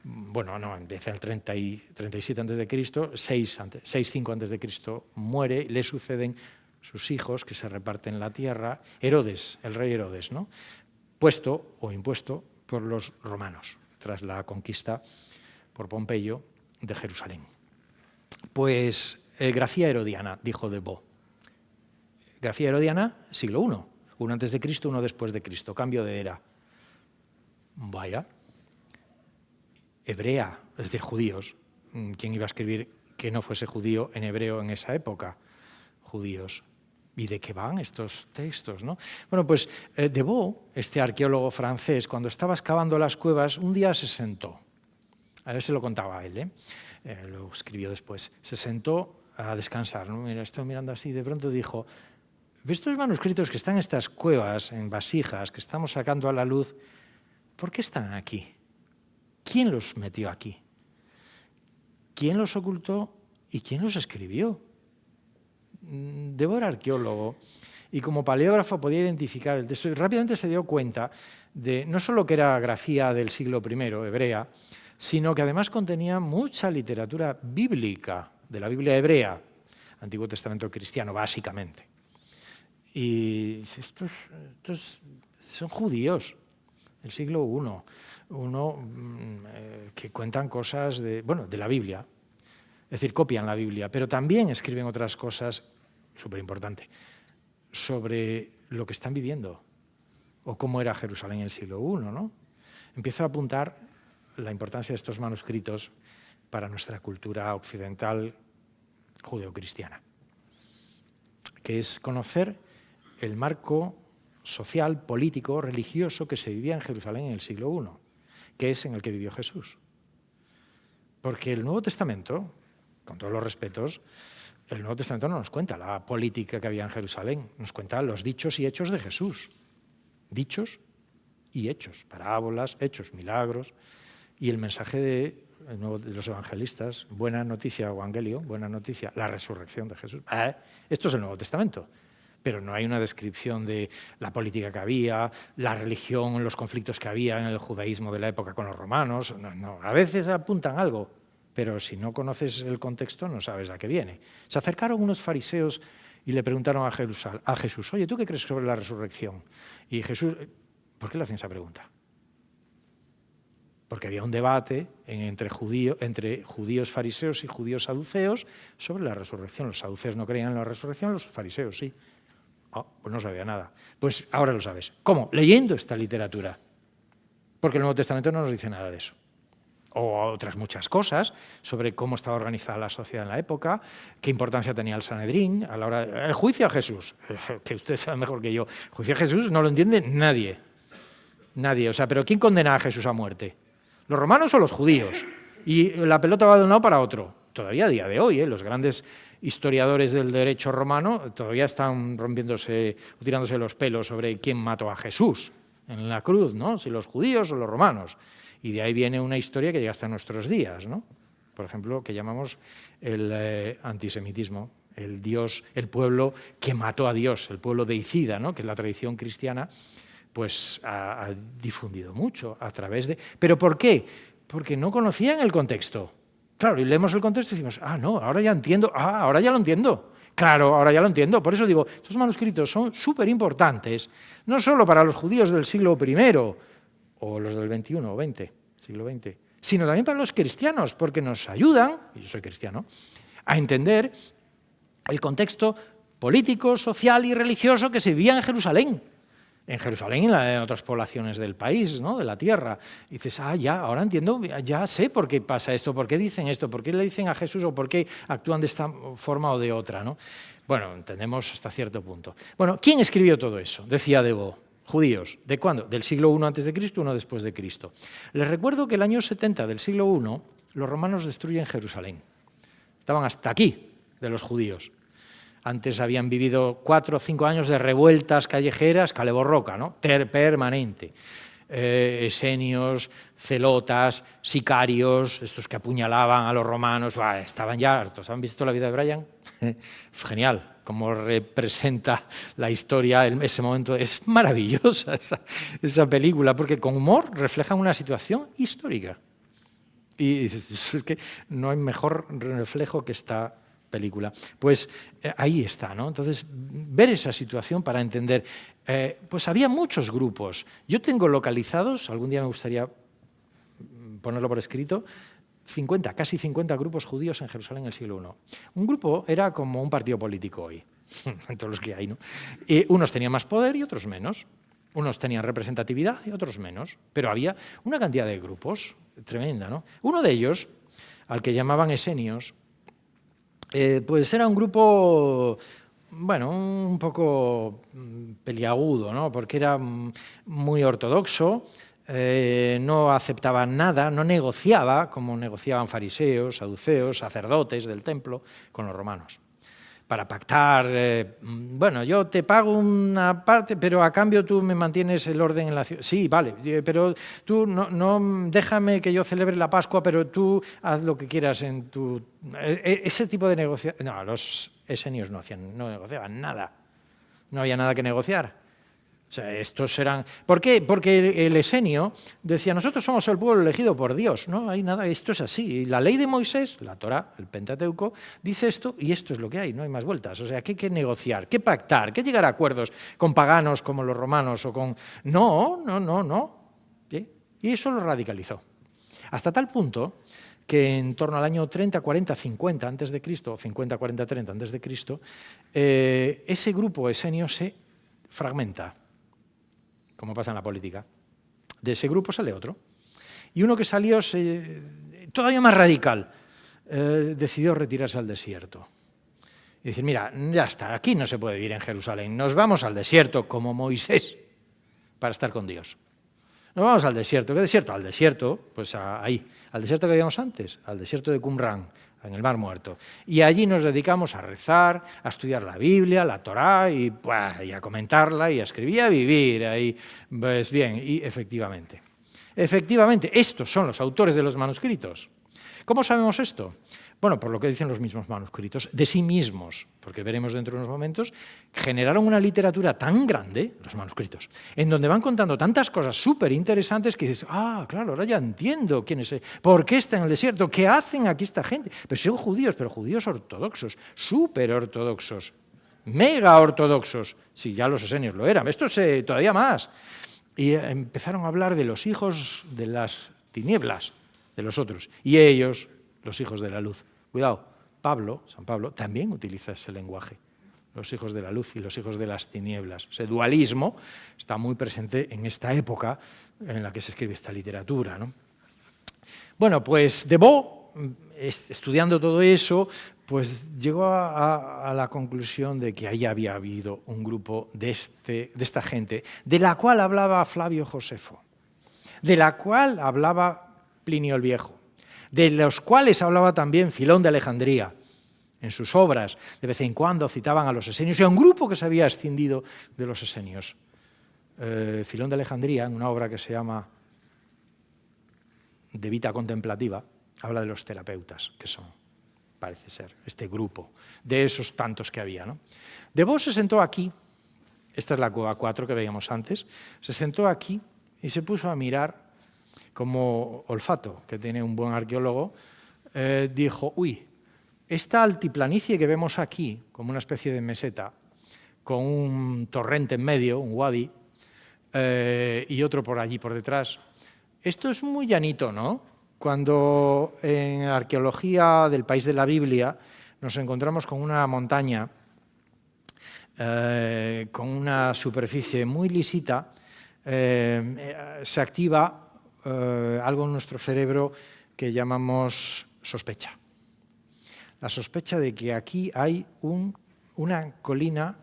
Bueno, no, empieza el 37 antes de Cristo, 6-5 antes de Cristo muere, le suceden sus hijos que se reparten la tierra. Herodes, el rey Herodes, ¿no? Puesto o impuesto por los romanos tras la conquista por Pompeyo de Jerusalén. Pues grafía herodiana, dijo Deveau. Grafía herodiana, siglo I, uno antes de Cristo, uno después de Cristo, cambio de era. Vaya. Hebrea, es decir, judíos. ¿Quién iba a escribir que no fuese judío en hebreo en esa época? Judíos. ¿Y de qué van estos textos, no? Bueno, pues Deveau, este arqueólogo francés, cuando estaba excavando las cuevas, un día se sentó A ver, se lo contaba él, lo escribió después. Se sentó a descansar, ¿no? Mira, estoy mirando así, de pronto dijo, ¿ves estos manuscritos que están en estas cuevas, en vasijas, que estamos sacando a la luz? ¿Por qué están aquí? ¿Quién los metió aquí? ¿Quién los ocultó y quién los escribió? Debo era arqueólogo y como paleógrafo podía identificar el texto y rápidamente se dio cuenta de no solo que era grafía del siglo I, hebrea, sino que además contenía mucha literatura bíblica, de la Biblia hebrea, Antiguo Testamento cristiano, básicamente. Y estos son judíos del siglo I, que cuentan cosas de la Biblia, es decir, copian la Biblia, pero también escriben otras cosas, súper importante, sobre lo que están viviendo o cómo era Jerusalén en el siglo I, ¿no? Empiezo a apuntar la importancia de estos manuscritos para nuestra cultura occidental judeocristiana, que es conocer el marco social, político, religioso que se vivía en Jerusalén en el siglo I, que es en el que vivió Jesús. Porque el Nuevo Testamento, con todos los respetos, el Nuevo Testamento no nos cuenta la política que había en Jerusalén, nos cuenta los dichos y hechos de Jesús. Dichos y hechos, parábolas, hechos, milagros, y el mensaje de los evangelistas, buena noticia, evangelio, buena noticia, la resurrección de Jesús. Esto es el Nuevo Testamento, pero no hay una descripción de la política que había, la religión, los conflictos que había en el judaísmo de la época con los romanos. No. A veces apuntan algo, pero si no conoces el contexto no sabes a qué viene. Se acercaron unos fariseos y le preguntaron a Jesús, oye, ¿tú qué crees sobre la resurrección? Y Jesús, ¿por qué le hacen esa pregunta? Porque había un debate entre judíos fariseos y judíos saduceos sobre la resurrección. Los saduceos no creían en la resurrección, los fariseos sí. Pues no sabía nada. Pues ahora lo sabes. ¿Cómo? Leyendo esta literatura. Porque el Nuevo Testamento no nos dice nada de eso. O otras muchas cosas sobre cómo estaba organizada la sociedad en la época, qué importancia tenía el Sanedrín a la hora el juicio a Jesús, que usted sabe mejor que yo. El juicio a Jesús no lo entiende nadie. Nadie. O sea, ¿pero quién condena a Jesús a muerte? ¿Los romanos o los judíos? Y la pelota va de un lado para otro. Todavía a día de hoy, los grandes historiadores del derecho romano todavía están rompiéndose o tirándose los pelos sobre quién mató a Jesús en la cruz, ¿no? Si los judíos o los romanos. Y de ahí viene una historia que llega hasta nuestros días, ¿no? Por ejemplo, que llamamos el antisemitismo, el pueblo que mató a Dios, el pueblo deicida, ¿no? Que la tradición cristiana pues ha difundido mucho a través de... ¿Pero por qué? Porque no conocían el contexto. Claro, y leemos el contexto y decimos, no, ahora ya entiendo, ahora ya lo entiendo. Claro, ahora ya lo entiendo. Por eso digo, estos manuscritos son súper importantes, no solo para los judíos del siglo I o los del XXI o siglo XX, sino también para los cristianos, porque nos ayudan, y yo soy cristiano, a entender el contexto político, social y religioso que se vivía en Jerusalén y en otras poblaciones del país, ¿no? De la tierra. Y dices, ya, ahora entiendo, ya sé por qué pasa esto, por qué dicen esto, por qué le dicen a Jesús o por qué actúan de esta forma o de otra, ¿no? Bueno, entendemos hasta cierto punto. Bueno, ¿quién escribió todo eso? Decía Debo. Judíos. ¿De cuándo? Del siglo I antes de Cristo, uno después de Cristo. Les recuerdo que el año 70 del siglo I los romanos destruyen Jerusalén. Estaban hasta aquí de los judíos. Antes habían vivido 4 o 5 años de revueltas callejeras, caleborroca, ¿no? Permanente. Esenios, celotas, sicarios, estos que apuñalaban a los romanos, estaban ya hartos. ¿Han visto la vida de Brian? Genial, cómo representa la historia en ese momento. Es maravillosa esa película, porque con humor refleja una situación histórica. Y dices, es que no hay mejor reflejo que esta película. Pues ahí está, ¿no? Entonces, ver esa situación para entender. Pues había muchos grupos. Yo tengo localizados, algún día me gustaría ponerlo por escrito, casi 50 grupos judíos en Jerusalén en el siglo I. Un grupo era como un partido político hoy, todos los que hay, ¿no? Unos tenían más poder y otros menos. Unos tenían representatividad y otros menos. Pero había una cantidad de grupos tremenda, ¿no? Uno de ellos, al que llamaban esenios, pues era un grupo, bueno, un poco peliagudo, ¿no? Porque era muy ortodoxo, no aceptaba nada, no negociaba como negociaban fariseos, saduceos, sacerdotes del templo con los romanos. Para pactar, bueno, yo te pago una parte, pero a cambio tú me mantienes el orden en la ciudad. Sí, vale, pero tú no déjame que yo celebre la Pascua, pero tú haz lo que quieras en tu... Ese tipo de negociación... No, los esenios no negociaban nada. No había nada que negociar. O sea, estos eran... ¿Por qué? Porque el esenio decía, nosotros somos el pueblo elegido por Dios. No hay nada, esto es así. Y la ley de Moisés, la Torá, el Pentateuco, dice esto y esto es lo que hay, no hay más vueltas. O sea, ¿qué hay que negociar? ¿Qué pactar? ¿Qué llegar a acuerdos con paganos como los romanos o con...? No. ¿Sí? Y eso lo radicalizó. Hasta tal punto que en torno al año 30, 40, 50 antes de Cristo, 50, 40, 30 antes de Cristo, ese grupo esenio se fragmenta, como pasa en la política. De ese grupo sale otro. Y uno que salió, todavía más radical, decidió retirarse al desierto. Y decir, mira, ya está, aquí no se puede vivir en Jerusalén, nos vamos al desierto como Moisés para estar con Dios. Nos vamos al desierto. ¿Qué desierto? Al desierto, pues ahí, al desierto que habíamos antes, al desierto de Qumran, en el Mar Muerto. Y allí nos dedicamos a rezar, a estudiar la Biblia, la Torá, y a comentarla, y a escribir, y a vivir. Ahí, pues bien, y efectivamente, estos son los autores de los manuscritos. ¿Cómo sabemos esto? Bueno, por lo que dicen los mismos manuscritos, de sí mismos, porque veremos dentro de unos momentos, generaron una literatura tan grande, los manuscritos, en donde van contando tantas cosas súper interesantes que dices, claro, ahora ya entiendo quién es, por qué está en el desierto, qué hacen aquí esta gente. Pero son judíos, pero judíos ortodoxos, súper ortodoxos, mega ortodoxos, si ya los esenios lo eran, estos todavía más. Y empezaron a hablar de los hijos de las tinieblas, de los otros, y ellos, los hijos de la luz. Cuidado, San Pablo, también utiliza ese lenguaje, los hijos de la luz y los hijos de las tinieblas. Ese dualismo está muy presente en esta época en la que se escribe esta literatura, ¿no? Bueno, pues Debord, estudiando todo eso, pues llegó a la conclusión de que ahí había habido un grupo de esta gente, de la cual hablaba Flavio Josefo, de la cual hablaba Plinio el Viejo, de los cuales hablaba también Filón de Alejandría en sus obras. De vez en cuando citaban a los esenios y a un grupo que se había escindido de los esenios. Filón de Alejandría, en una obra que se llama De Vita Contemplativa, habla de los terapeutas, que son, parece ser, este grupo, de esos tantos que había, ¿no? Debord se sentó aquí, esta es la cueva 4 que veíamos antes, se sentó aquí y se puso a mirar como olfato, que tiene un buen arqueólogo, dijo, esta altiplanicie que vemos aquí, como una especie de meseta, con un torrente en medio, un wadi, y otro por allí, por detrás, esto es muy llanito, ¿no? Cuando en arqueología del país de la Biblia nos encontramos con una montaña, con una superficie muy lisita, se activa algo en nuestro cerebro que llamamos sospecha. La sospecha de que aquí hay una colina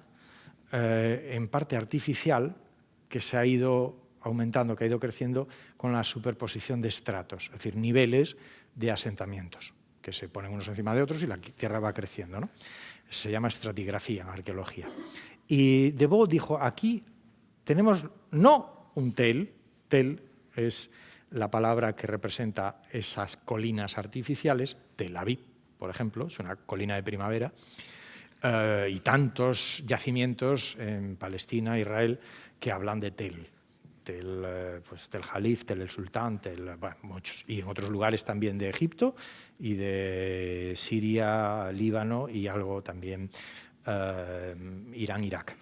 en parte artificial que se ha ido aumentando, que ha ido creciendo con la superposición de estratos, es decir, niveles de asentamientos, que se ponen unos encima de otros y la tierra va creciendo, ¿no? Se llama estratigrafía en arqueología. Y Debord dijo, aquí tenemos no un tel es la palabra que representa esas colinas artificiales, Tel Aviv, por ejemplo, es una colina de primavera, y tantos yacimientos en Palestina, Israel, que hablan de Tel Jalif, Tel el Sultán, bueno, muchos, y en otros lugares también de Egipto y de Siria, Líbano y algo también Irán, Irak.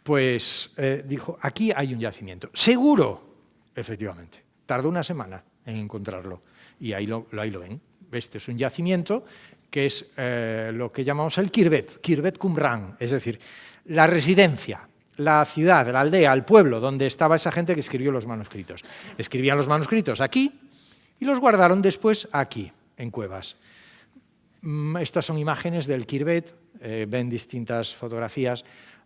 Pues dijo, aquí hay un yacimiento, seguro, efectivamente. Tardó una semana en encontrarlo y ahí lo ven. Este es un yacimiento que es lo que llamamos el Kirbet Qumran, es decir, la residencia, la ciudad, la aldea, el pueblo donde estaba esa gente que escribió los manuscritos. Escribían los manuscritos aquí y los guardaron después aquí, en cuevas. Estas son imágenes del Kirbet, ven distintas fotografías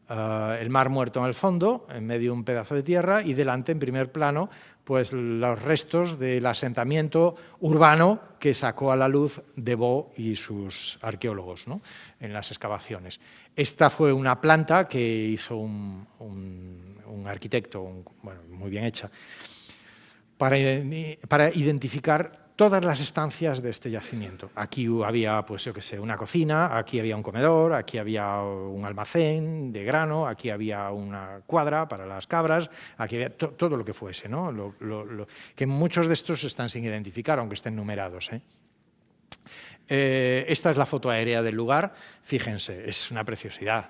el Mar Muerto en el fondo, en medio de un pedazo de tierra, y delante, en primer plano, pues los restos del asentamiento urbano que sacó a la luz Devaux y sus arqueólogos, ¿no?, en las excavaciones. Esta fue una planta que hizo un arquitecto, bueno, muy bien hecha, para identificar todas las estancias de este yacimiento. Aquí había, pues yo qué sé, una cocina, aquí había un comedor, aquí había un almacén de grano, aquí había una cuadra para las cabras, aquí había todo lo que fuese, ¿no? Que muchos de estos están sin identificar, aunque estén numerados, ¿eh? Esta es la foto aérea del lugar. Fíjense, es una preciosidad.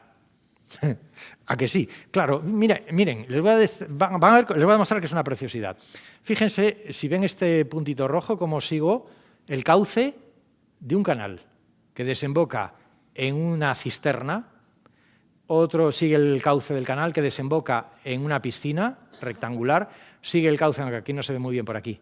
¿A que sí? Claro, miren, les voy a demostrar que es una preciosidad. Fíjense, si ven este puntito rojo, cómo sigo el cauce de un canal que desemboca en una cisterna, otro sigue el cauce del canal que desemboca en una piscina rectangular, sigue el cauce, aunque aquí no se ve muy bien por aquí,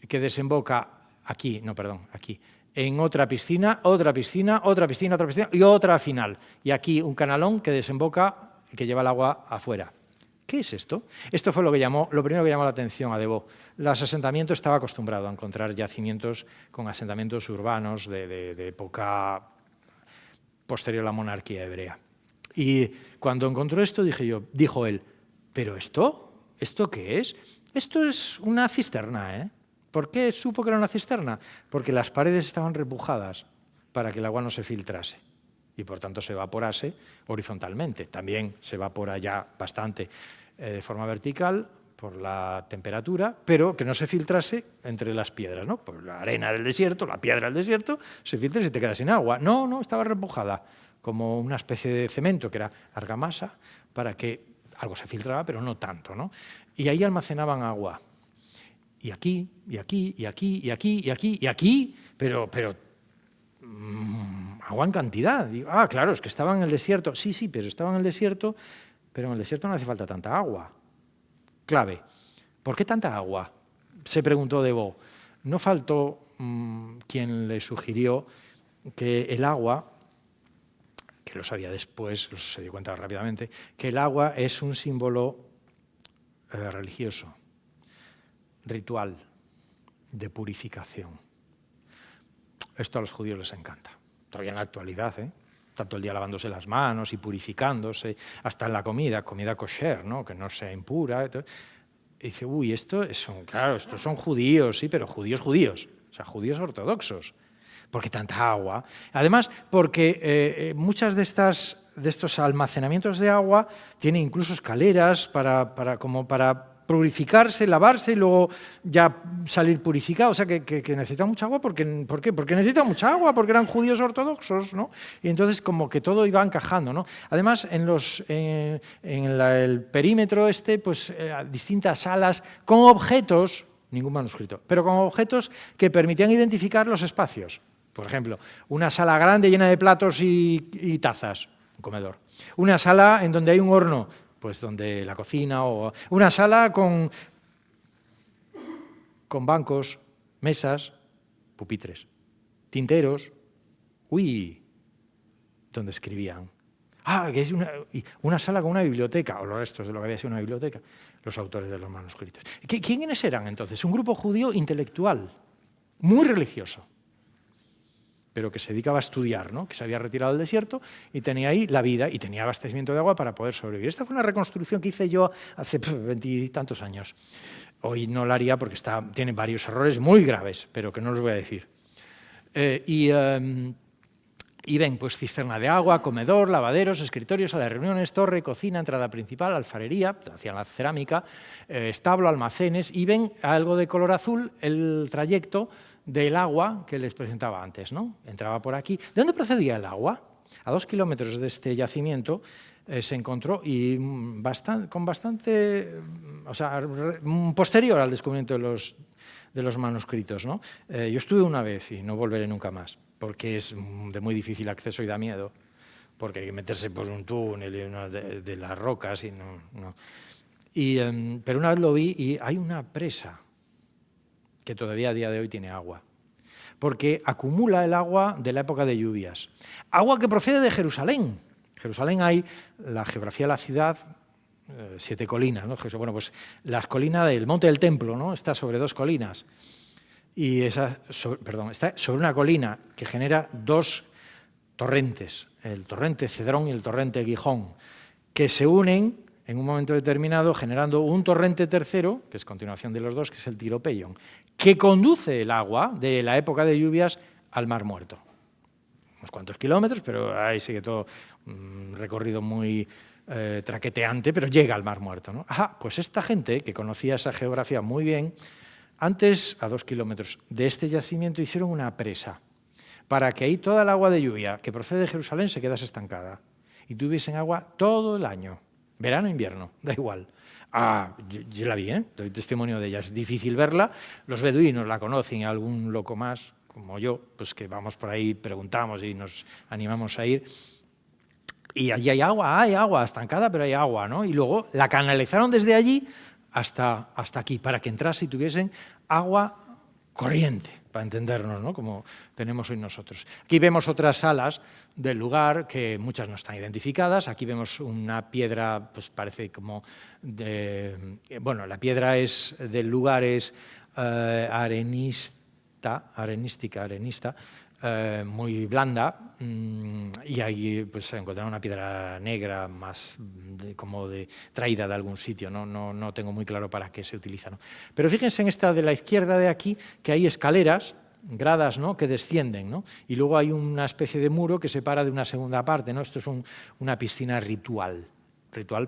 que desemboca aquí, no, perdón, aquí, en otra piscina, otra piscina, otra piscina, otra piscina y otra final. Y aquí un canalón que desemboca y que lleva el agua afuera. ¿Qué es esto? Esto fue lo primero que llamó la atención a Devaux. El asentamiento estaba acostumbrado a encontrar yacimientos con asentamientos urbanos de época posterior a la monarquía hebrea. Y cuando encontró esto, dijo él, ¿pero esto qué es? Esto es una cisterna, ¿eh? ¿Por qué supo que era una cisterna? Porque las paredes estaban repujadas para que el agua no se filtrase y por tanto se evaporase horizontalmente. También se evapora ya bastante de forma vertical por la temperatura, pero que no se filtrase entre las piedras, ¿no? Pues la arena del desierto, la piedra del desierto, se filtra y se te queda sin agua. No, estaba repujada como una especie de cemento que era argamasa para que algo se filtraba, pero no tanto, ¿no? Y ahí almacenaban agua. Y aquí, y aquí, y aquí, y aquí, y aquí, y aquí, pero agua en cantidad. Digo, claro, es que estaba en el desierto. Sí, pero estaba en el desierto, pero en el desierto no hace falta tanta agua. Clave. ¿Por qué tanta agua?, se preguntó Devaux. No faltó quien le sugirió que el agua, que lo sabía después, se dio cuenta rápidamente, que el agua es un símbolo religioso, ritual, de purificación. Esto a los judíos les encanta, todavía en la actualidad, ¿eh? Tanto el día lavándose las manos y purificándose, hasta en la comida kosher, ¿no?, que no sea impura. Y dice, estos son judíos, sí, pero judíos, o sea, judíos ortodoxos. ¿Por qué tanta agua? Además, porque muchas de estos almacenamientos de agua tienen incluso escaleras como para purificarse, lavarse y luego ya salir purificado. O sea, que necesitan mucha agua. ¿Por qué? Porque necesitan mucha agua, porque eran judíos ortodoxos, ¿no? Y entonces como que todo iba encajando, ¿no? Además, en el perímetro pues distintas salas con objetos, ningún manuscrito, pero con objetos que permitían identificar los espacios. Por ejemplo, una sala grande llena de platos y tazas, un comedor. Una sala en donde hay un horno, pues donde la cocina, o una sala con bancos, mesas, pupitres, tinteros, donde escribían. Que es una sala con una biblioteca, o los restos de lo que había sido una biblioteca, los autores de los manuscritos. ¿Quiénes eran entonces? Un grupo judío intelectual, muy religioso, pero que se dedicaba a estudiar, ¿no?, que se había retirado del desierto y tenía ahí la vida y tenía abastecimiento de agua para poder sobrevivir. Esta fue una reconstrucción que hice yo hace 20 y tantos años. Hoy no la haría porque tiene varios errores muy graves, pero que no los voy a decir. Y ven, pues cisterna de agua, comedor, lavaderos, escritorios, sala de reuniones, torre, cocina, entrada principal, alfarería, hacían la cerámica, establo, almacenes, y ven algo de color azul el trayecto del agua que les presentaba antes, ¿no? Entraba por aquí. ¿De dónde procedía el agua? A 2 kilómetros de este yacimiento se encontró, y con bastante, o sea, posterior al descubrimiento de los manuscritos, ¿no? Yo estuve una vez y no volveré nunca más, porque es de muy difícil acceso y da miedo, porque hay que meterse por un túnel de las rocas y no. Pero una vez lo vi y hay una presa que todavía a día de hoy tiene agua, porque acumula el agua de la época de lluvias. Agua que procede de Jerusalén. Jerusalén hay la geografía de la ciudad, 7 colinas, ¿no? Bueno, pues las colinas del Monte del Templo, ¿no? Está sobre 2 colinas. Y está sobre una colina que genera 2 torrentes, el torrente Cedrón y el torrente Gijón, que se unen en un momento determinado generando un torrente tercero, que es continuación de los 2, que es el Tiropeion, que conduce el agua de la época de lluvias al Mar Muerto. Unos cuantos kilómetros, pero ahí sigue todo un recorrido muy traqueteante, pero llega al Mar Muerto, ¿no? Pues esta gente, que conocía esa geografía muy bien, antes, a 2 kilómetros de este yacimiento, hicieron una presa para que ahí toda el agua de lluvia que procede de Jerusalén se quedase estancada y tuviesen agua todo el año, verano e invierno, da igual. Yo la vi, doy testimonio de ella, es difícil verla, los beduinos la conocen, algún loco más, como yo, pues que vamos por ahí, preguntamos y nos animamos a ir. Y allí hay agua estancada, pero hay agua, ¿no? Y luego la canalizaron desde allí hasta aquí, para que entrase y tuviesen agua corriente, para entendernos, ¿no? Como tenemos hoy nosotros. Aquí vemos otras salas del lugar, que muchas no están identificadas. Aquí vemos una piedra, pues parece como bueno, la piedra del lugar es arenista, muy blanda, y ahí pues se encontraron una piedra negra más traída de algún sitio, no tengo muy claro para qué se utiliza, ¿no? Pero fíjense en esta de la izquierda de aquí, que hay escaleras, gradas, ¿no?, que descienden, ¿no? Y luego hay una especie de muro que separa de una segunda parte, ¿no? Esto es una piscina ritual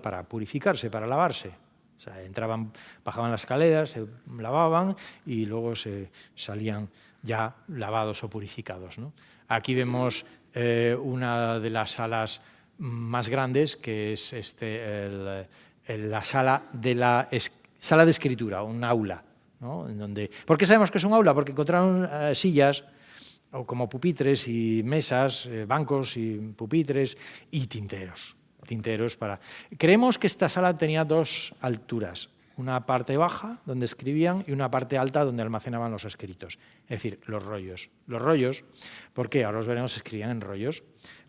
para purificarse, para lavarse. O sea, entraban, bajaban las escaleras, se lavaban y luego se salían ya lavados o purificados, ¿no? Aquí vemos una de las salas más grandes, que es la sala de escritura, un aula, ¿no? ¿Por qué sabemos que es un aula? Porque encontraron sillas o como pupitres y mesas, bancos y pupitres y tinteros. Creemos que esta sala tenía 2 alturas, una parte baja donde escribían y una parte alta donde almacenaban los escritos, es decir, los rollos. Los rollos, ¿por qué? Ahora los veremos, se escribían en rollos.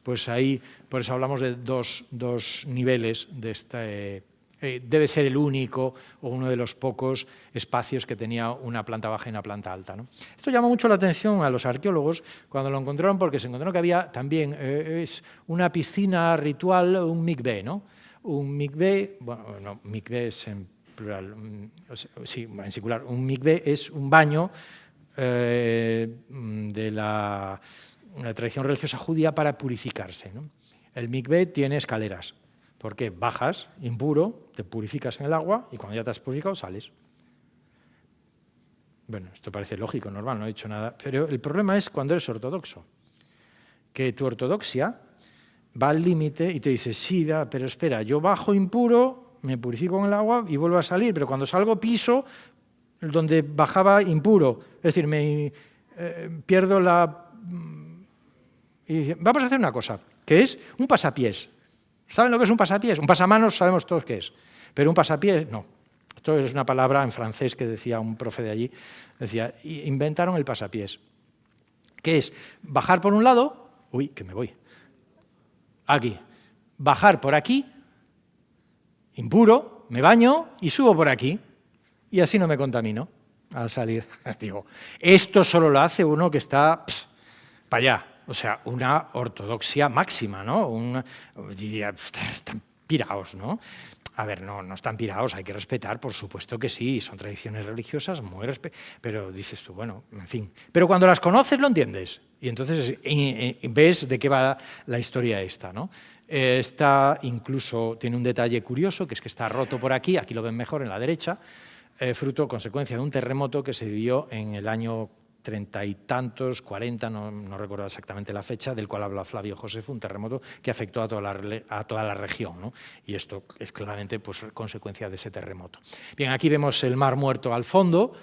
Pues ahí, por eso hablamos de dos niveles de este. Debe ser el único o uno de los pocos espacios que tenía una planta baja y una planta alta, ¿no? Esto llamó mucho la atención a los arqueólogos cuando lo encontraron, porque se encontraron que había también es una piscina ritual, un mikvé, ¿no? Un mikvé, bueno, no, mikvé es en plural, sí, en singular. Un mikvé es un baño de la tradición religiosa judía para purificarse, ¿no? El mikvé tiene escaleras. Porque bajas impuro, te purificas en el agua y cuando ya te has purificado sales. Bueno, esto parece lógico, normal, no he dicho nada. Pero el problema es cuando eres ortodoxo, que tu ortodoxia va al límite y te dice, sí, pero espera, yo bajo impuro, me purifico en el agua y vuelvo a salir, pero cuando salgo piso donde bajaba impuro. Es decir, pierdo la... Y dice, vamos a hacer una cosa, que es un pasapiés. ¿Saben lo que es un pasapiés? Un pasamanos sabemos todos qué es, pero un pasapiés no. Esto es una palabra en francés que decía un profe de allí, decía, inventaron el pasapiés, que es bajar por un lado, uy, que me voy, aquí, bajar por aquí, impuro, me baño y subo por aquí, y así no me contamino al salir. Digo, esto solo lo hace uno que está para allá. O sea, una ortodoxia máxima, ¿no? Diría, están piraos, ¿no? A ver, no están piraos, hay que respetar, por supuesto que sí, son tradiciones religiosas muy pero dices tú, bueno, en fin. Pero cuando las conoces lo entiendes y entonces ves de qué va la historia esta, ¿no? Esta incluso tiene un detalle curioso, que es que está roto por aquí lo ven mejor en la derecha, consecuencia de un terremoto que se vivió en el año 30 y tantos, 40, no recuerdo exactamente la fecha, del cual habla Flavio Josefo, un terremoto que afectó a toda la región, ¿no? Y esto es claramente pues, consecuencia de ese terremoto. Bien, aquí vemos el Mar Muerto al fondo,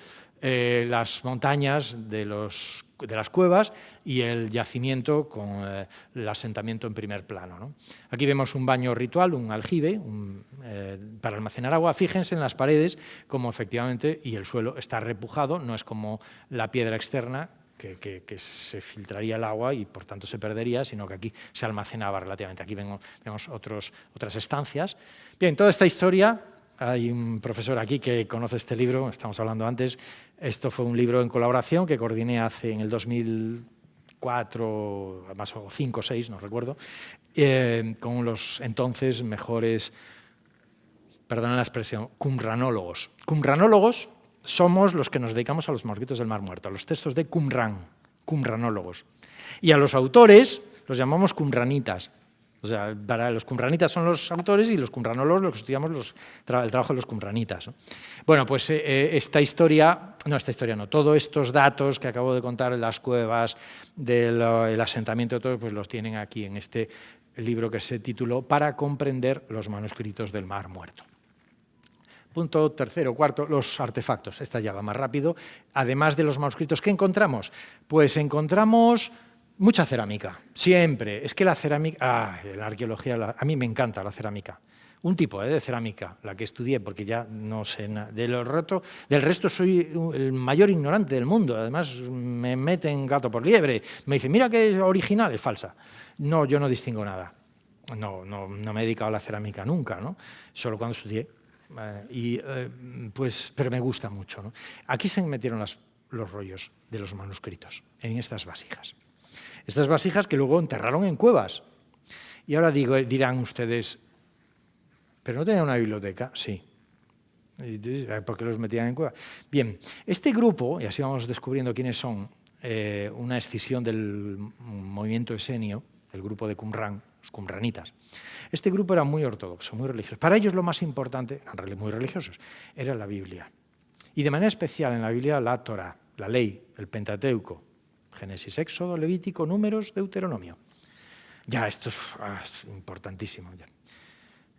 las montañas de las cuevas y el yacimiento con el asentamiento en primer plano, ¿no? Aquí vemos un baño ritual, un aljibe para almacenar agua. Fíjense en las paredes como efectivamente, y el suelo está repujado, no es como la piedra externa, que se filtraría el agua y por tanto se perdería, sino que aquí se almacenaba relativamente. Aquí vemos otras estancias. Bien, toda esta historia, hay un profesor aquí que conoce este libro, estamos hablando antes, esto fue un libro en colaboración que coordiné en el 2004, más o 5 o 6, no recuerdo, con los entonces mejores, perdona la expresión, qumranólogos. Qumranólogos somos los que nos dedicamos a los manuscritos del Mar Muerto, a los textos de Qumran, qumranólogos. Y a los autores los llamamos qumranitas. O sea, para los qumranitas son los autores y los qumranólogos los que estudiamos el trabajo de los qumranitas, ¿no? Bueno, pues todos estos datos que acabo de contar en las cuevas, del asentamiento, todo, pues los tienen aquí en este libro que se tituló Para comprender los manuscritos del Mar Muerto. Punto tercero, cuarto, los artefactos. Esta ya va más rápido. Además de los manuscritos, ¿qué encontramos? Pues encontramos mucha cerámica, siempre. Es que la cerámica, la arqueología, a mí me encanta la cerámica. Un tipo de cerámica, la que estudié, porque ya no sé nada. Del resto soy el mayor ignorante del mundo. Además, me meten gato por liebre. Me dicen, mira qué original, es falsa. No, yo no distingo nada. No me he dedicado a la cerámica nunca, ¿no? Solo cuando estudié. Pero me gusta mucho, ¿no? Aquí se metieron los rollos de los manuscritos, en estas vasijas. Estas vasijas que luego enterraron en cuevas. Y ahora dirán ustedes, ¿pero no tenían una biblioteca? Sí. ¿Por qué los metían en cuevas? Bien, este grupo, y así vamos descubriendo quiénes son, una escisión del movimiento esenio, el grupo de Qumran, los qumranitas. Este grupo era muy ortodoxo, muy religioso. Para ellos lo más importante, eran muy religiosos, era la Biblia. Y de manera especial en la Biblia la Torá, la ley, el Pentateuco, Génesis, Éxodo, Levítico, Números, Deuteronomio. Ya, esto es importantísimo. Ya.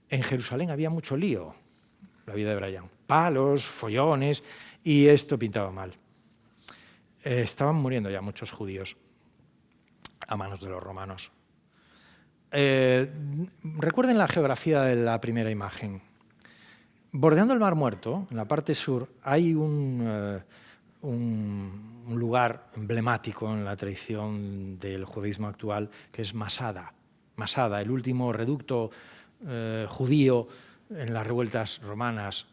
En Jerusalén había mucho lío, la vida de Brian. Palos, follones, y esto pintaba mal. Estaban muriendo ya muchos judíos a manos de los romanos. Recuerden la geografía de la primera imagen. Bordeando el Mar Muerto, en la parte sur, hay un lugar emblemático en la tradición del judaísmo actual, que es Masada. Masada, el último reducto judío en las revueltas romanas,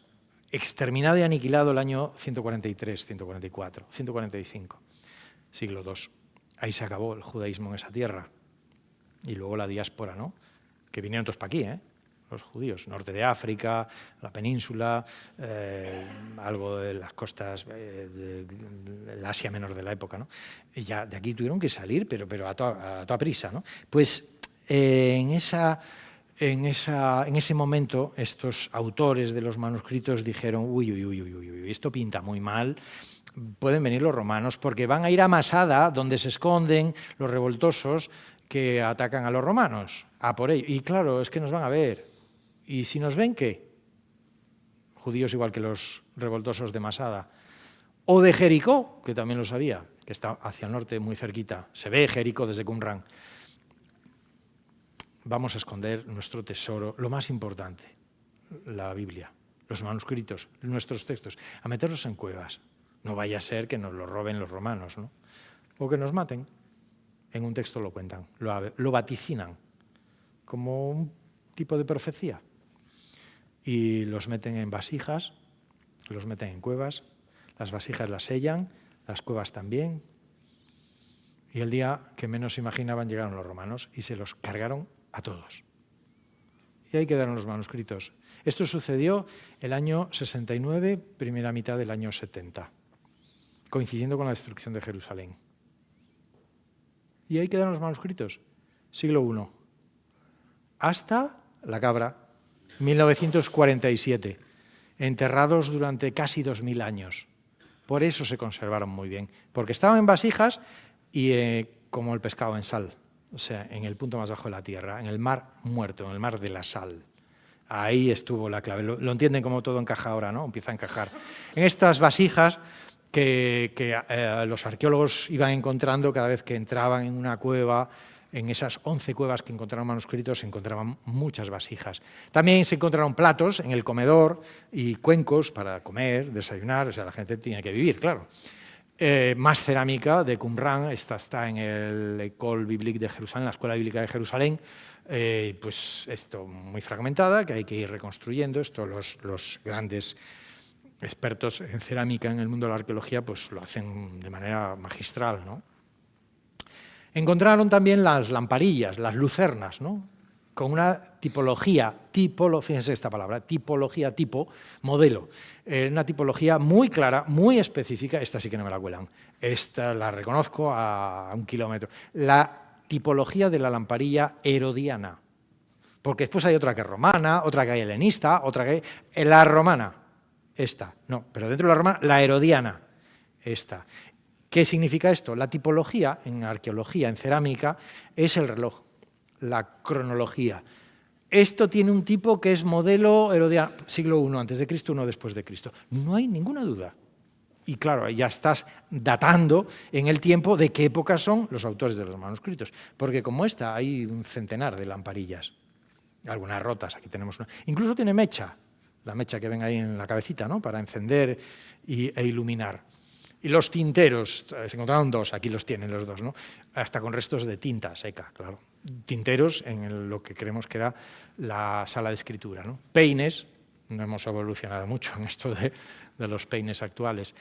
exterminado y aniquilado el año 143, 144, 145, siglo II. Ahí se acabó el judaísmo en esa tierra. Y luego la diáspora, ¿no? Que vinieron todos para aquí, los judíos, norte de África, la península, algo de las costas del Asia Menor de la época, ¿no? Y ya de aquí tuvieron que salir, pero a toda prisa, ¿no? Pues en ese momento estos autores de los manuscritos dijeron, uy, esto pinta muy mal, pueden venir los romanos porque van a ir a Masada, donde se esconden los revoltosos que atacan a los romanos, a por ello. Y claro, es que nos van a ver. ¿Y si nos ven qué? Judíos igual que los revoltosos de Masada. O de Jericó, que también lo sabía, que está hacia el norte muy cerquita. Se ve Jericó desde Qumran. Vamos a esconder nuestro tesoro, lo más importante, la Biblia, los manuscritos, nuestros textos, a meterlos en cuevas. No vaya a ser que nos lo roben los romanos, ¿no? O que nos maten. En un texto lo cuentan, lo vaticinan, como un tipo de profecía. Y los meten en vasijas, los meten en cuevas, las vasijas las sellan, las cuevas también. Y el día que menos imaginaban llegaron los romanos y se los cargaron a todos. Y ahí quedaron los manuscritos. Esto sucedió el año 69, primera mitad del año 70, coincidiendo con la destrucción de Jerusalén. Y ahí quedaron los manuscritos, siglo I, hasta la cabra, 1947, enterrados durante casi 2000 años. Por eso se conservaron muy bien, porque estaban en vasijas y como el pescado en sal, o sea, en el punto más bajo de la tierra, en el Mar Muerto, en el mar de la sal. Ahí estuvo la clave. Lo entienden como todo encaja ahora, ¿no? Empieza a encajar. En estas vasijas que los arqueólogos iban encontrando cada vez que entraban en una cueva, en esas 11 cuevas que encontraron manuscritos, se encontraban muchas vasijas. También se encontraron platos en el comedor y cuencos para comer, desayunar, o sea, la gente tenía que vivir, claro. Más cerámica de Qumran, esta está en el École Biblique de Jerusalén, la Escuela Bíblica de Jerusalén, pues esto muy fragmentada, que hay que ir reconstruyendo. Esto los grandes expertos en cerámica en el mundo de la arqueología pues lo hacen de manera magistral, ¿no? Encontraron también las lamparillas, las lucernas, ¿no? Con una tipología, fíjense esta palabra, tipología, tipo, modelo, una tipología muy clara, muy específica. Esta sí que no me la cuelan, esta la reconozco a 1 kilómetro. La tipología de la lamparilla herodiana, porque después hay otra que es romana, otra que hay helenista, otra que hay... La romana, esta, no, pero dentro de la romana, la herodiana, esta. ¿Qué significa esto? La tipología en arqueología, en cerámica, es el reloj, la cronología. Esto tiene un tipo que es modelo herodiano, siglo I antes de Cristo, I después de Cristo. No hay ninguna duda. Y claro, ya estás datando en el tiempo de qué época son los autores de los manuscritos. Porque como esta hay un centenar de lamparillas, algunas rotas, aquí tenemos una. Incluso tiene mecha, la mecha que ven ahí en la cabecita, ¿no? Para encender e iluminar. Y los tinteros, se encontraron 2, aquí los tienen los 2, ¿no? Hasta con restos de tinta seca, claro. Tinteros en lo que creemos que era la sala de escritura, ¿no? Peines, no hemos evolucionado mucho en esto de los peines actuales.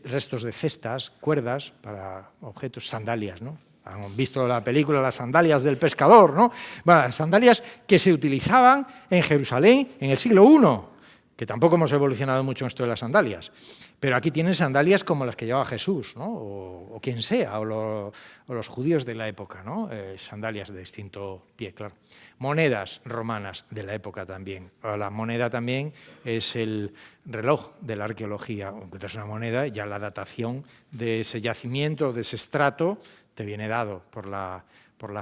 Restos de cestas, cuerdas para objetos, sandalias, ¿no? Han visto la película Las sandalias del pescador, ¿no? Bueno, sandalias que se utilizaban en Jerusalén en el siglo I, que tampoco hemos evolucionado mucho en esto de las sandalias. Pero aquí tienen sandalias como las que llevaba Jesús, ¿no? o quien sea, o los judíos de la época, ¿no? Sandalias de distinto pie, claro. Monedas romanas de la época también. La moneda también es el reloj de la arqueología. Encuentras una moneda, ya la datación de ese yacimiento, de ese estrato, te viene dado por la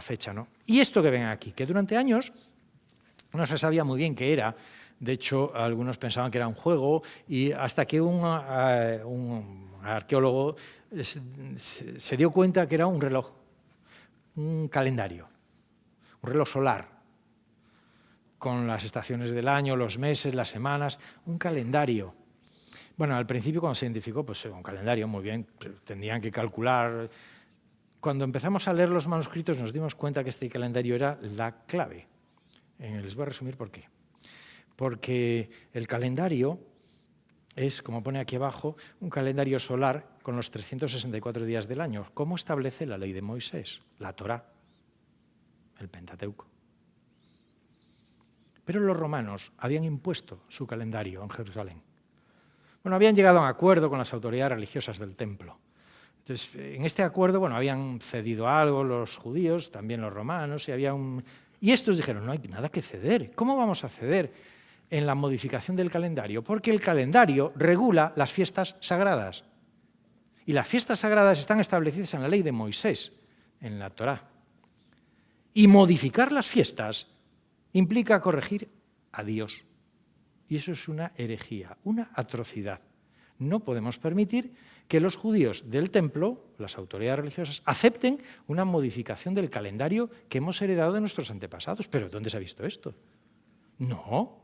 fecha, ¿no? Y esto que ven aquí, que durante años no se sabía muy bien qué era. De hecho, algunos pensaban que era un juego, y hasta que un arqueólogo se dio cuenta que era un reloj, un calendario, un reloj solar, con las estaciones del año, los meses, las semanas, un calendario. Bueno, al principio cuando se identificó, pues un calendario, muy bien, tendrían que calcular. Cuando empezamos a leer los manuscritos nos dimos cuenta que este calendario era la clave. Les voy a resumir por qué. Porque el calendario es, como pone aquí abajo, un calendario solar con los 364 días del año. ¿Cómo establece la ley de Moisés? La Torá, el Pentateuco. Pero los romanos habían impuesto su calendario en Jerusalén. Bueno, habían llegado a un acuerdo con las autoridades religiosas del templo. Entonces, en este acuerdo, bueno, habían cedido algo los judíos, también los romanos, y estos dijeron, no hay nada que ceder. ¿Cómo vamos a ceder en la modificación del calendario? Porque el calendario regula las fiestas sagradas. Y las fiestas sagradas están establecidas en la ley de Moisés, en la Torá. Y modificar las fiestas implica corregir a Dios. Y eso es una herejía, una atrocidad. No podemos permitir que los judíos del templo, las autoridades religiosas, acepten una modificación del calendario que hemos heredado de nuestros antepasados. ¿Pero dónde se ha visto esto? No.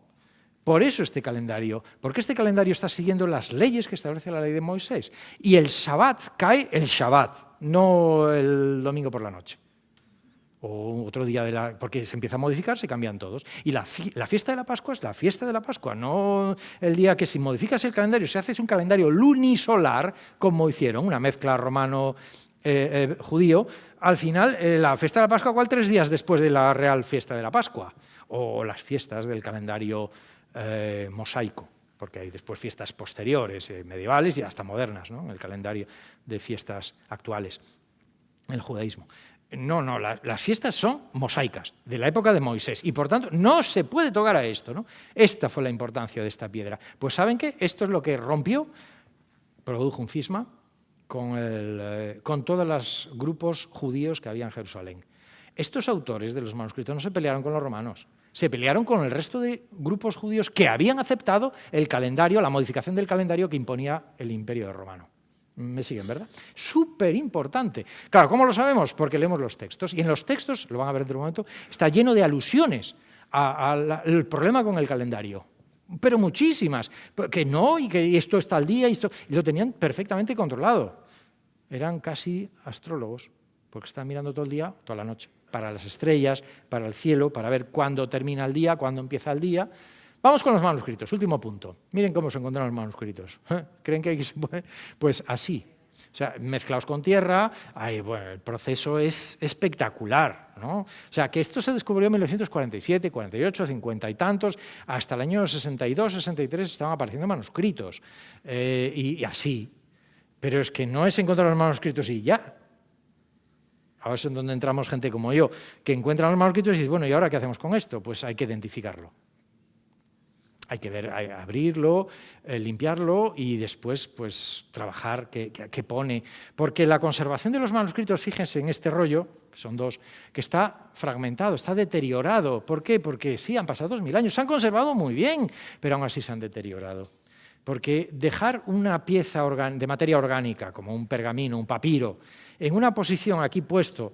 Por eso este calendario, porque este calendario está siguiendo las leyes que establece la ley de Moisés. Y el Shabbat cae el Shabbat, no el domingo por la noche. O otro día, porque se empieza a modificar, se cambian todos. Y la fiesta de la Pascua es la fiesta de la Pascua, no el día que si modificas el calendario, si haces un calendario lunisolar, como hicieron, una mezcla romano-judío, al final la fiesta de la Pascua, ¿cuál? 3 días después de la real fiesta de la Pascua. O las fiestas del calendario mosaico, porque hay después fiestas posteriores, medievales y hasta modernas, ¿no? En el calendario de fiestas actuales, en el judaísmo. No, las fiestas son mosaicas, de la época de Moisés, y por tanto no se puede tocar a esto, ¿no? Esta fue la importancia de esta piedra. Pues ¿saben qué? Esto es lo que rompió, produjo un cisma con todos los grupos judíos que había en Jerusalén. Estos autores de los manuscritos no se pelearon con los romanos, se pelearon con el resto de grupos judíos que habían aceptado el calendario, la modificación del calendario que imponía el Imperio Romano. ¿Me siguen, verdad? Súper importante. Claro, ¿cómo lo sabemos? Porque leemos los textos. Y en los textos, lo van a ver dentro de un momento, está lleno de alusiones al problema con el calendario. Pero muchísimas. Que no, y que esto está al día, y lo tenían perfectamente controlado. eran casi astrólogos, porque están mirando todo el día, toda la noche, para las estrellas, para el cielo, para ver cuándo termina el día, cuándo empieza el día. Vamos con los manuscritos, último punto. Miren cómo se encontraron los manuscritos. ¿Creen que hay que...? Pues así. O sea, mezclados con tierra, bueno, el proceso es espectacular, ¿no? O sea, que esto se descubrió en 1947, 48, 50 y tantos, hasta el año 62, 63 estaban apareciendo manuscritos, y así. Pero es que no es encontrar los manuscritos y ya. Ahora es en donde entramos gente como yo, que encuentran los manuscritos y dice, bueno, ¿y ahora qué hacemos con esto? Pues hay que identificarlo. Hay que ver, abrirlo, limpiarlo y después pues, trabajar qué pone. Porque la conservación de los manuscritos, fíjense en este rollo, que son dos, que está fragmentado, está deteriorado. ¿Por qué? Porque sí, han pasado 2000 años, se han conservado muy bien, pero aún así se han deteriorado. Porque dejar una pieza de materia orgánica, como un pergamino, un papiro, en una posición aquí puesto,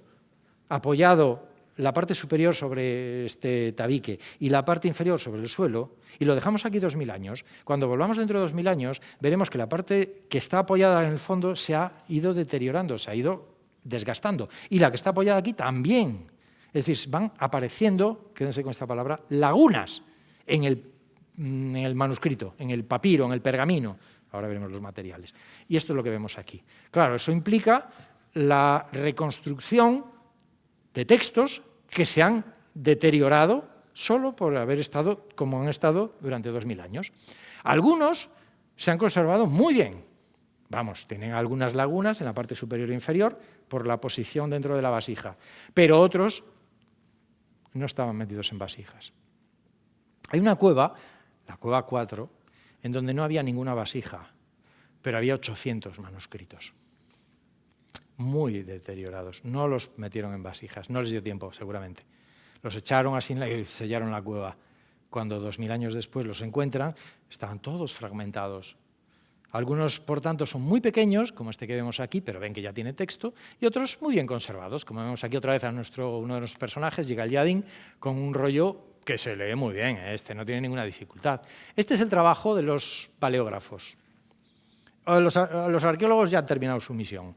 apoyado la parte superior sobre este tabique y la parte inferior sobre el suelo, y lo dejamos aquí 2000 años, cuando volvamos dentro de 2000 años, veremos que la parte que está apoyada en el fondo se ha ido deteriorando, se ha ido desgastando, y la que está apoyada aquí también. Es decir, van apareciendo, quédense con esta palabra, lagunas en el manuscrito, en el papiro, en el pergamino. Ahora veremos los materiales. Y esto es lo que vemos aquí. Claro, eso implica la reconstrucción de textos que se han deteriorado solo por haber estado como han estado durante 2000 años. Algunos se han conservado muy bien. Vamos, tienen algunas lagunas en la parte superior e inferior por la posición dentro de la vasija, pero otros no estaban metidos en vasijas. Hay una cueva, la cueva 4, en donde no había ninguna vasija, pero había 800 manuscritos. Muy deteriorados, no los metieron en vasijas, no les dio tiempo seguramente. Los echaron así y sellaron la cueva. Cuando 2000 años después los encuentran, estaban todos fragmentados. Algunos, por tanto, son muy pequeños, como este que vemos aquí, pero ven que ya tiene texto, y otros muy bien conservados, como vemos aquí otra vez a uno de nuestros personajes, Yigal-Yadin, con un rollo que se lee muy bien, este no tiene ninguna dificultad. Este es el trabajo de los paleógrafos. Los arqueólogos ya han terminado su misión.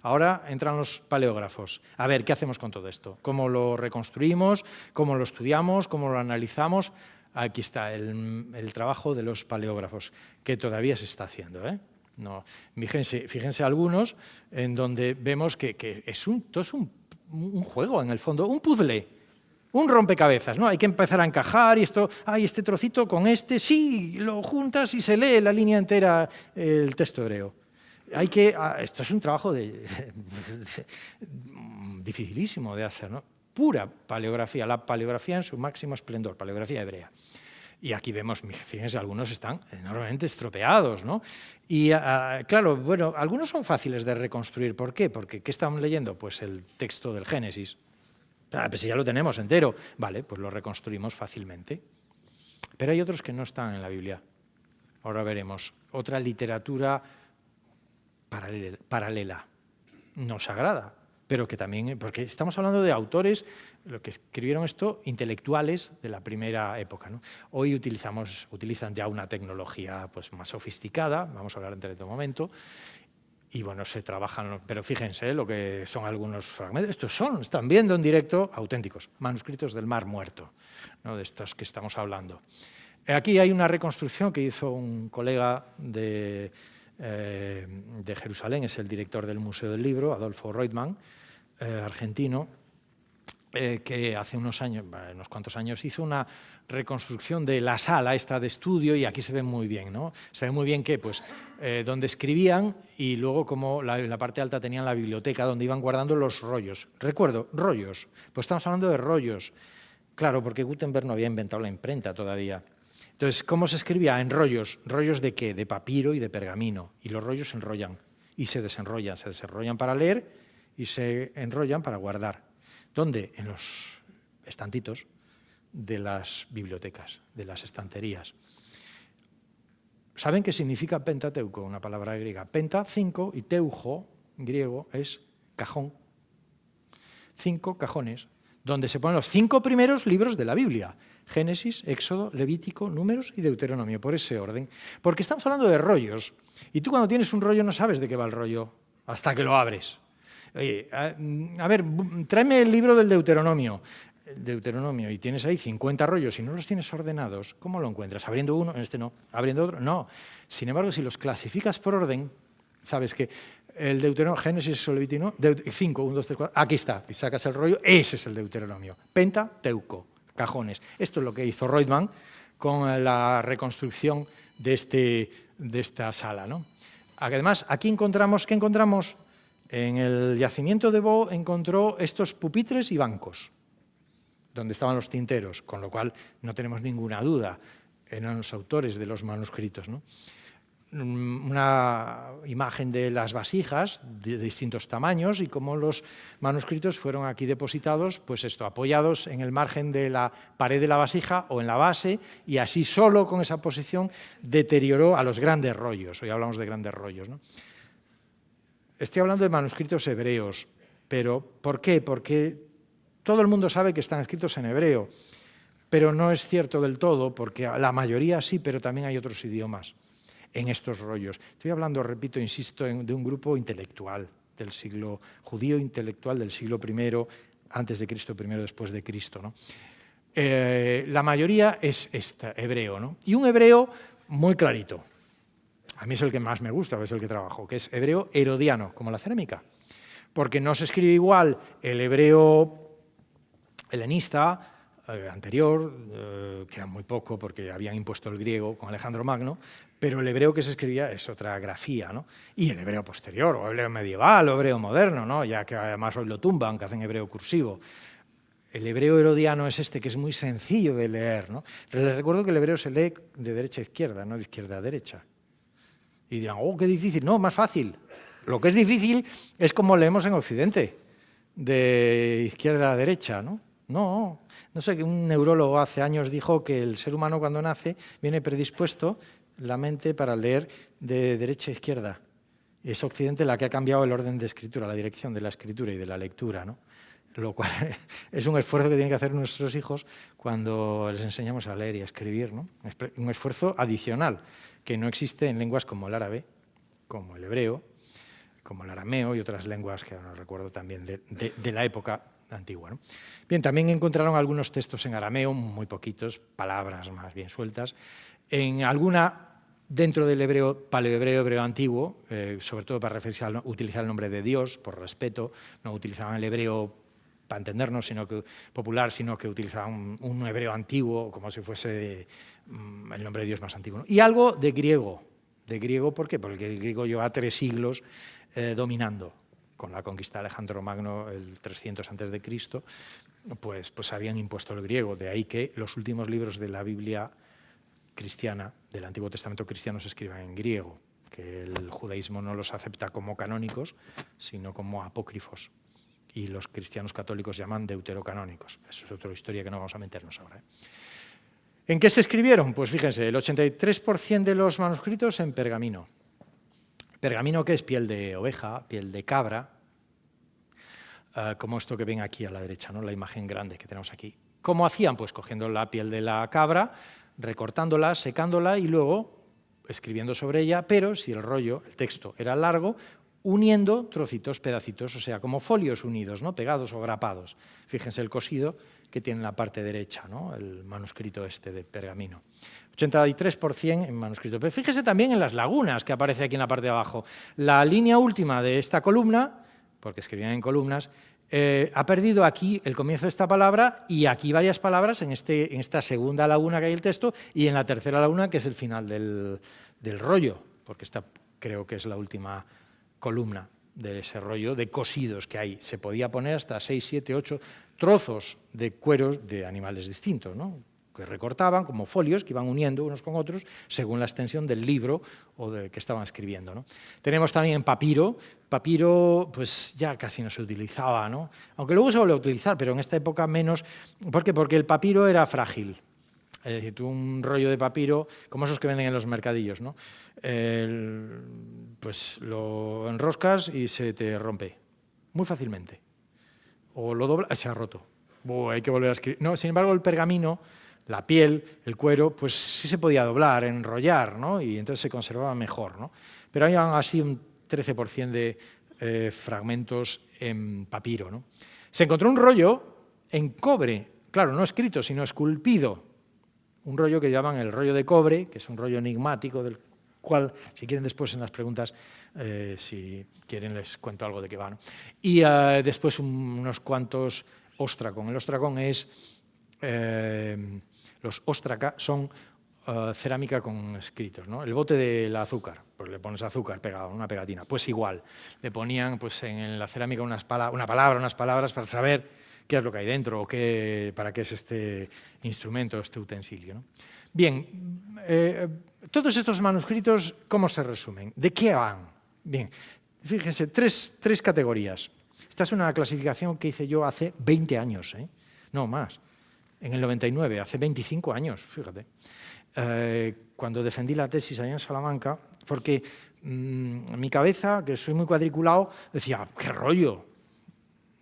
Ahora entran los paleógrafos. A ver, ¿qué hacemos con todo esto? ¿Cómo lo reconstruimos? ¿Cómo lo estudiamos? ¿Cómo lo analizamos? Aquí está el trabajo de los paleógrafos, que todavía se está haciendo, ¿eh? No, fíjense algunos en donde vemos que es un juego, en el fondo, un puzzle, un rompecabezas, ¿no? Hay que empezar a encajar y esto, este trocito con este, sí, lo juntas y se lee la línea entera, el texto hebreo. Esto es un trabajo dificilísimo de hacer, ¿no? Pura paleografía, la paleografía en su máximo esplendor, paleografía hebrea. Y aquí vemos, fíjense, algunos están enormemente estropeados, ¿no? Y claro, bueno, algunos son fáciles de reconstruir. ¿Por qué? Porque ¿qué están leyendo? Pues el texto del Génesis. Pues si ya lo tenemos entero, vale, pues lo reconstruimos fácilmente. Pero hay otros que no están en la Biblia. Ahora veremos. Otra literatura paralela, no sagrada, pero que también, porque estamos hablando de autores, lo que escribieron esto, intelectuales de la primera época, ¿no? Hoy utilizan ya una tecnología pues, más sofisticada, vamos a hablar en otro momento, y bueno, se trabajan, pero fíjense lo que son algunos fragmentos, estos están viendo en directo auténticos, manuscritos del Mar Muerto, ¿no? De estos que estamos hablando. Aquí hay una reconstrucción que hizo un colega de Jerusalén, es el director del Museo del Libro, Adolfo Reutemann, argentino, que hace unos cuantos años hizo una reconstrucción de la sala esta de estudio, y aquí se ve muy bien, ¿no? Se ve muy bien que, pues, donde escribían y luego como en la parte alta tenían la biblioteca donde iban guardando los rollos. Recuerdo, rollos, pues estamos hablando de rollos. Claro, porque Gutenberg no había inventado la imprenta todavía. Entonces, ¿cómo se escribía? En rollos. ¿Rollos de qué? De papiro y de pergamino. Y los rollos se enrollan y se desenrollan para leer y se enrollan para guardar. ¿Dónde? En los estantitos de las bibliotecas, de las estanterías. ¿Saben qué significa Pentateuco? Una palabra griega. Penta, 5, y teujo, en griego, es cajón. 5 cajones, donde se ponen los 5 primeros libros de la Biblia. Génesis, Éxodo, Levítico, Números y Deuteronomio, por ese orden. Porque estamos hablando de rollos. Y tú cuando tienes un rollo no sabes de qué va el rollo. hasta que lo abres. Oye, a ver, tráeme el libro del Deuteronomio. Deuteronomio, y tienes ahí 50 rollos y no los tienes ordenados, ¿cómo lo encuentras? ¿Abriendo uno? En este no. ¿Abriendo otro? No. Sin embargo, si los clasificas por orden, sabes que el Deuteronomio, Génesis, Levítico, 5, 1, 2, 3, 4, aquí está, y sacas el rollo, ese es el Deuteronomio. Pentateuco, cajones. Esto es lo que hizo Reutemann con la reconstrucción de esta sala, ¿no? Además, aquí encontramos, ¿qué encontramos? En el yacimiento de Bo encontró estos pupitres y bancos, donde estaban los tinteros, con lo cual no tenemos ninguna duda, eran los autores de los manuscritos, ¿no? Una imagen de las vasijas de distintos tamaños y cómo los manuscritos fueron aquí depositados, pues esto, apoyados en el margen de la pared de la vasija o en la base, y así solo con esa posición deterioró a los grandes rollos. Hoy hablamos de grandes rollos, ¿no? Estoy hablando de manuscritos hebreos, pero ¿por qué? Porque todo el mundo sabe que están escritos en hebreo, pero no es cierto del todo, porque la mayoría sí, pero también hay otros idiomas en estos rollos. Estoy hablando, repito, insisto, de un grupo intelectual del siglo judío, intelectual del siglo I antes de Cristo, primero después de Cristo, ¿no? La mayoría es hebreo, ¿no? Y un hebreo muy clarito. A mí es el que más me gusta, es el que trabajo, que es hebreo herodiano, como la cerámica. Porque no se escribe igual el hebreo helenista, anterior, que era muy poco porque habían impuesto el griego con Alejandro Magno, pero el hebreo que se escribía es otra grafía, ¿no? Y el hebreo posterior, o hebreo medieval, o hebreo moderno, ¿no? Ya que además hoy lo tumban, que hacen hebreo cursivo. El hebreo herodiano es este, que es muy sencillo de leer, ¿no? Les recuerdo que el hebreo se lee de derecha a izquierda, no de izquierda a derecha. Y dirán, oh, qué difícil. No, más fácil. Lo que es difícil es como leemos en Occidente, de izquierda a derecha, ¿no? No sé, que un neurólogo hace años dijo que el ser humano cuando nace viene predispuesto la mente para leer de derecha a izquierda. Y es Occidente la que ha cambiado el orden de escritura, la dirección de la escritura y de la lectura, ¿no? Lo cual es un esfuerzo que tienen que hacer nuestros hijos cuando les enseñamos a leer y a escribir, ¿no? Un esfuerzo adicional que no existe en lenguas como el árabe, como el hebreo, como el arameo y otras lenguas que no recuerdo también de la época antigua, ¿no? Bien, también encontraron algunos textos en arameo, muy poquitos, palabras más bien sueltas, en alguna dentro del hebreo, paleohebreo, hebreo antiguo, sobre todo para referirse a utilizar el nombre de Dios, por respeto, no utilizaban el hebreo para entendernos, popular, sino que utilizaban un hebreo antiguo, como si fuese el nombre de Dios más antiguo, ¿no? Y algo de griego. ¿De griego por qué? Porque el griego lleva 3 siglos dominando. Con la conquista de Alejandro Magno, el 300 a.C., pues habían impuesto el griego. De ahí que los últimos libros de la Biblia cristiana, del Antiguo Testamento cristiano, se escriban en griego, que el judaísmo no los acepta como canónicos, sino como apócrifos. Y los cristianos católicos llaman deuterocanónicos. Eso es otra historia que no vamos a meternos ahora, ¿eh? ¿En qué se escribieron? Pues fíjense, el 83% de los manuscritos en pergamino. Pergamino, que es piel de oveja, piel de cabra, como esto que ven aquí a la derecha, ¿no? La imagen grande que tenemos aquí. ¿Cómo hacían? Pues cogiendo la piel de la cabra, recortándola, secándola y luego escribiendo sobre ella, pero si el rollo, el texto era largo, uniendo trocitos, pedacitos, o sea, como folios unidos, ¿no? Pegados o grapados. Fíjense el cosido que tiene en la parte derecha, ¿no? El manuscrito este de pergamino. 83% en manuscrito. Pero fíjese también en las lagunas que aparece aquí en la parte de abajo. La línea última de esta columna, porque escribían en columnas, ha perdido aquí el comienzo de esta palabra y aquí varias palabras en esta segunda laguna que hay el texto y en la tercera laguna, que es el final del rollo, porque esta creo que es la última columna de ese rollo de cosidos que hay. Se podía poner hasta 6, 7, 8 trozos de cueros de animales distintos, ¿no? Que recortaban como folios que iban uniendo unos con otros según la extensión del libro o de que estaban escribiendo, ¿no? Tenemos también papiro. Papiro pues ya casi no se utilizaba, ¿no? Aunque luego se volvió a utilizar, pero en esta época menos. ¿Por qué? Porque el papiro era frágil. Es decir, tú un rollo de papiro, como esos que venden en los mercadillos, ¿no? Pues lo enroscas y se te rompe muy fácilmente. O lo doblas, se ha roto. Hay que volver a escribir. No, sin embargo, el pergamino, la piel, el cuero, pues sí se podía doblar, enrollar, ¿no? Y entonces se conservaba mejor, ¿no? Pero había así un 13% de fragmentos en papiro, ¿no? Se encontró un rollo en cobre, claro, no escrito, sino esculpido, un rollo que llaman el rollo de cobre, que es un rollo enigmático del cual, si quieren después en las preguntas, si quieren les cuento algo de qué va, ¿no? Y después unos cuantos ostracón. El ostracón es, los ostraca son cerámica con escritos, ¿no? El bote del azúcar, pues le pones azúcar pegado, una pegatina, pues igual. Le ponían pues, en la cerámica unas palabras para saber qué es lo que hay dentro o para qué es este instrumento, este utensilio, ¿no? Bien, todos estos manuscritos, ¿cómo se resumen? ¿De qué van? Bien, fíjense, tres categorías. Esta es una clasificación que hice yo hace 20 años, no más, en el 99, hace 25 años, fíjate, cuando defendí la tesis allá en Salamanca, porque mi cabeza, que soy muy cuadriculado, decía, ¡qué rollo!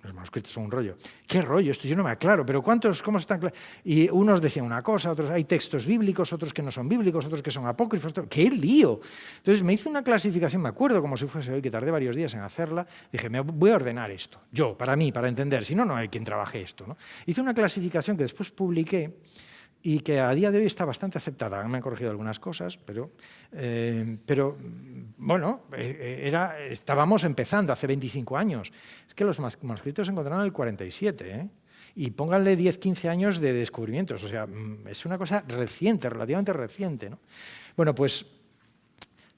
Los manuscritos son un rollo. ¿Qué rollo? Esto yo no me aclaro, pero ¿cuántos? ¿Cómo están? Y unos decían una cosa, otros hay textos bíblicos, otros que no son bíblicos, otros que son apócrifos. ¡Qué lío! Entonces me hice una clasificación, me acuerdo como si fuese hoy, que tardé varios días en hacerla. Dije, me voy a ordenar esto, yo, para mí, para entender. Si no, no hay quien trabaje esto, ¿no? Hice una clasificación que después publiqué y que a día de hoy está bastante aceptada. Me han corregido algunas cosas, pero bueno, estábamos empezando hace 25 años. Es que los manuscritos se encontraron en el 47, y pónganle 10, 15 años de descubrimientos. O sea, es una cosa reciente, relativamente reciente, ¿no? Bueno, pues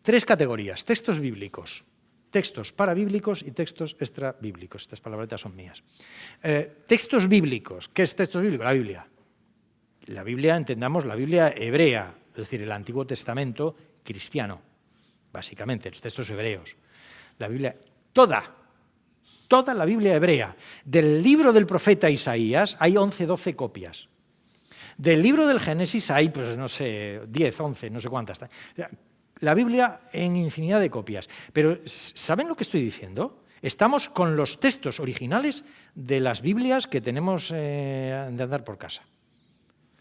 3 categorías. Textos bíblicos, textos parabíblicos y textos extrabíblicos. Estas palabretas son mías. Textos bíblicos. ¿Qué es textos bíblicos? La Biblia. La Biblia, entendamos, la Biblia hebrea, es decir, el Antiguo Testamento cristiano, básicamente, los textos hebreos. La Biblia, toda la Biblia hebrea. Del libro del profeta Isaías hay 11, 12 copias. Del libro del Génesis hay, pues no sé, 10, 11, no sé cuántas. La Biblia en infinidad de copias. Pero, ¿saben lo que estoy diciendo? Estamos con los textos originales de las Biblias que tenemos de andar por casa.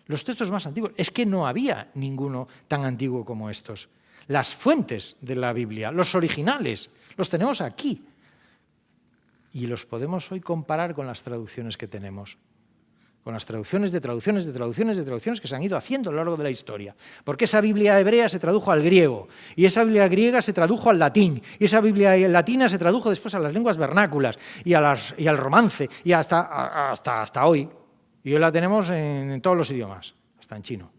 Los textos más antiguos, es que no había ninguno tan antiguo como estos. Las fuentes de la Biblia, los originales, los tenemos aquí. Y los podemos hoy comparar con las traducciones que tenemos. Con las traducciones de traducciones que se han ido haciendo a lo largo de la historia. Porque esa Biblia hebrea se tradujo al griego, y esa Biblia griega se tradujo al latín, y esa Biblia latina se tradujo después a las lenguas vernáculas, y al romance, y hasta hoy. Y hoy la tenemos en todos los idiomas, hasta en chino.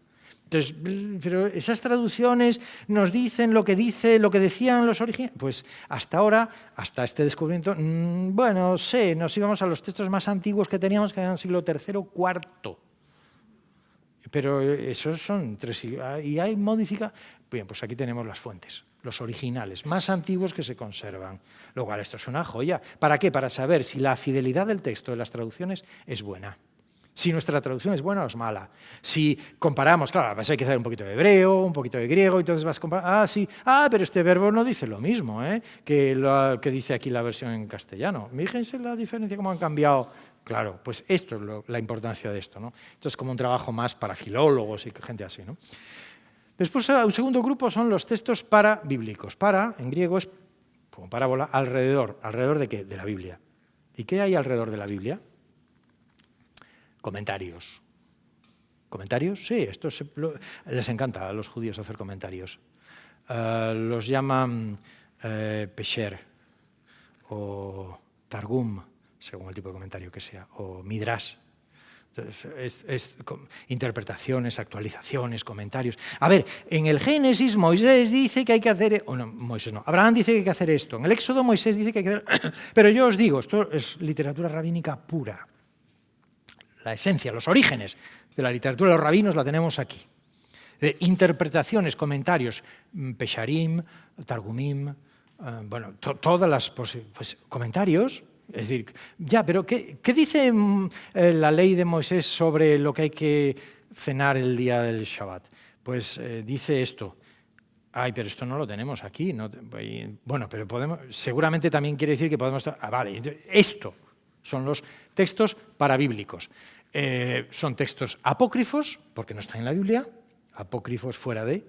Entonces, pero esas traducciones nos dicen lo que decían los originales. Pues hasta ahora, hasta este descubrimiento, bueno, nos íbamos a los textos más antiguos que teníamos, que eran siglo III, IV. Pero esos son 3 siglos. Y hay modificaciones. Bien, pues aquí tenemos las fuentes, los originales, más antiguos que se conservan. Lo cual, esto es una joya. ¿Para qué? Para saber si la fidelidad del texto de las traducciones es buena. Si nuestra traducción es buena o es mala. Si comparamos, claro, pues hay que saber un poquito de hebreo, un poquito de griego, y entonces vas a comparar, pero este verbo no dice lo mismo, que lo que dice aquí la versión en castellano. Fíjense la diferencia, cómo han cambiado. Claro, pues esto es la importancia de esto, ¿no? Esto es como un trabajo más para filólogos y gente así, ¿no? Después, un segundo grupo son los textos parabíblicos. Para, en griego, es como parábola, alrededor. ¿Alrededor de qué? De la Biblia. ¿Y qué hay alrededor de la Biblia? Comentarios. ¿Comentarios? Sí, esto les encanta a los judíos hacer comentarios. Los llaman Pesher o Targum, según el tipo de comentario que sea, o Midrash. Entonces, interpretaciones, actualizaciones, comentarios. A ver, en el Génesis Moisés dice que hay que hacer... Abraham dice que hay que hacer esto. En el Éxodo Moisés dice que hay que hacer... Pero yo os digo, esto es literatura rabínica pura. La esencia, los orígenes de la literatura de los rabinos la tenemos aquí. Interpretaciones, comentarios, Pesharim, Targumim, todas las comentarios. Es decir, pero ¿qué dice la ley de Moisés sobre lo que hay que cenar el día del Shabbat? Pues dice esto. Pero esto no lo tenemos aquí. Bueno, pero seguramente también quiere decir que podemos... vale, esto son los textos parabíblicos. Son textos apócrifos, porque no están en la Biblia, apócrifos fuera de...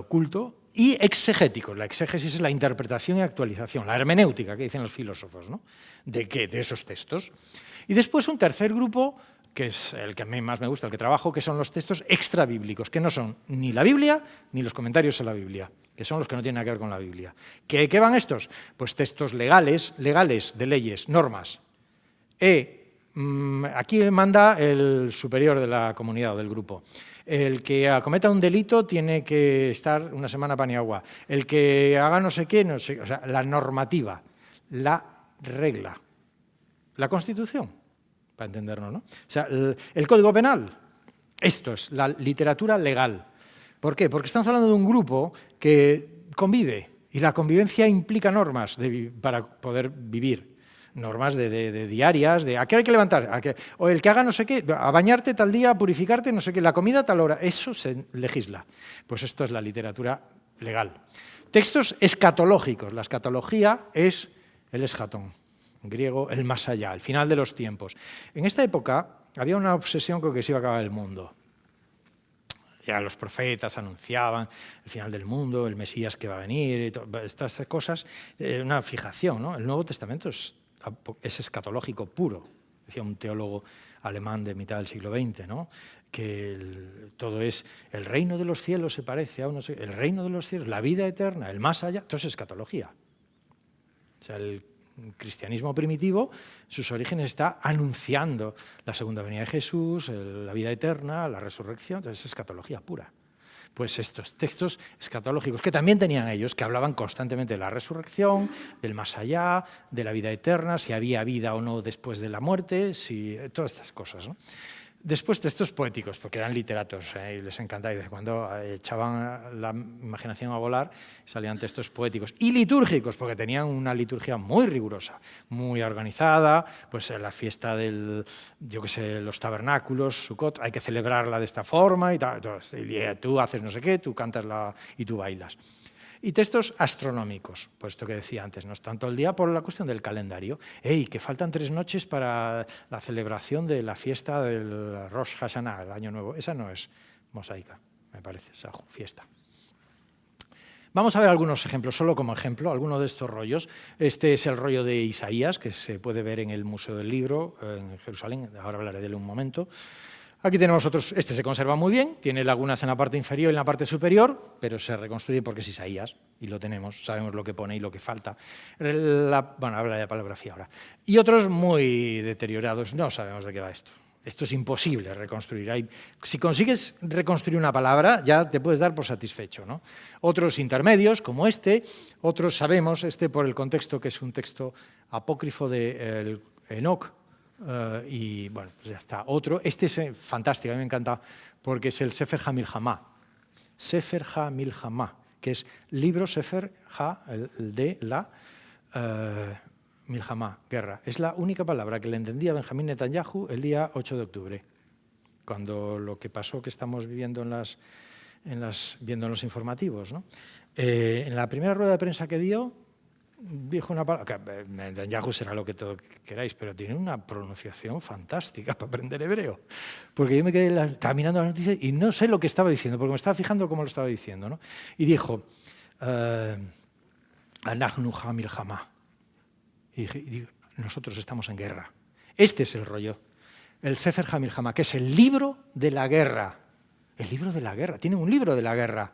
culto, y exegéticos. La exégesis es la interpretación y actualización, la hermenéutica, que dicen los filósofos, ¿no? ¿De qué? De esos textos. Y después un tercer grupo, que es el que a mí más me gusta, el que trabajo, que son los textos extrabíblicos, que no son ni la Biblia ni los comentarios a la Biblia, que son los que no tienen nada que ver con la Biblia. ¿Qué van estos? Pues textos legales de leyes, normas. Aquí manda el superior de la comunidad o del grupo. El que acometa un delito tiene que estar una semana Paniagua. El que haga no sé qué, o sea, la normativa, la regla, la Constitución, para entendernos, ¿no? O sea, el Código Penal, esto es la literatura legal. ¿Por qué? Porque estamos hablando de un grupo que convive y la convivencia implica normas para poder vivir. Normas de diarias, de a qué hay que levantar, o el que haga no sé qué, a bañarte tal día, a purificarte, no sé qué, la comida tal hora, eso se legisla. Pues esto es la literatura legal. Textos escatológicos. La escatología es el eschatón, en griego el más allá, el final de los tiempos. En esta época había una obsesión con que se iba a acabar el mundo. Ya los profetas anunciaban el final del mundo, el Mesías que va a venir, y estas cosas, una fijación, ¿no? El Nuevo Testamento es escatológico puro, decía un teólogo alemán de mitad del siglo XX, ¿no? Que todo es el reino de los cielos se parece a uno, el reino de los cielos, la vida eterna, el más allá, todo es escatología. O sea, el cristianismo primitivo, sus orígenes está anunciando la segunda venida de Jesús, la vida eterna, la resurrección, entonces es escatología pura. Pues estos textos escatológicos, que también tenían ellos, que hablaban constantemente de la resurrección, del más allá, de la vida eterna, si había vida o no después de la muerte, todas estas cosas, ¿no? Después textos poéticos, porque eran literatos, y les encantaba, y de cuando echaban la imaginación a volar, salían textos poéticos. Y litúrgicos, porque tenían una liturgia muy rigurosa, muy organizada, pues la fiesta los tabernáculos, Sukkot, hay que celebrarla de esta forma, y tal, y tú haces no sé qué, tú cantas y tú bailas. Y textos astronómicos, pues esto que decía antes, no es tanto el día por la cuestión del calendario. Que faltan 3 noches para la celebración de la fiesta del Rosh Hashanah, el Año Nuevo. Esa no es mosaica, me parece, esa fiesta. Vamos a ver algunos ejemplos, solo como ejemplo, algunos de estos rollos. Este es el rollo de Isaías, que se puede ver en el Museo del Libro, en Jerusalén, ahora hablaré de él un momento. Aquí tenemos otros, este se conserva muy bien, tiene lagunas en la parte inferior y en la parte superior, pero se reconstruye porque es Isaías, y lo tenemos, sabemos lo que pone y lo que falta. Bueno, habla de paleografía ahora. Y otros muy deteriorados, no sabemos de qué va esto. Esto es imposible reconstruir. Si consigues reconstruir una palabra, ya te puedes dar por satisfecho, ¿no? Otros intermedios, como otros sabemos, por el contexto, que es un texto apócrifo de Enoc, y bueno, pues ya está. Otro, este es fantástico, a mí me encanta, porque es el Sefer HaMilhamá. Sefer HaMilhamá, que es libro Sefer Ha, el de la Milhamá, guerra. Es la única palabra que le entendía a Benjamín Netanyahu el día 8 de octubre, cuando lo que pasó, que estamos viviendo viendo en los informativos, ¿no? En la primera rueda de prensa que dio, dijo una palabra, Netanyahu será lo que todo queráis, pero tiene una pronunciación fantástica para aprender hebreo. Porque yo me quedé estaba mirando las noticias y no sé lo que estaba diciendo, porque me estaba fijando cómo lo estaba diciendo, ¿no? Y dijo, Anachnu ha-milhamá. Y dije, nosotros estamos en guerra. Este es el rollo, el Sefer HaMilhamá, que es el libro de la guerra. El libro de la guerra, tiene un libro de la guerra.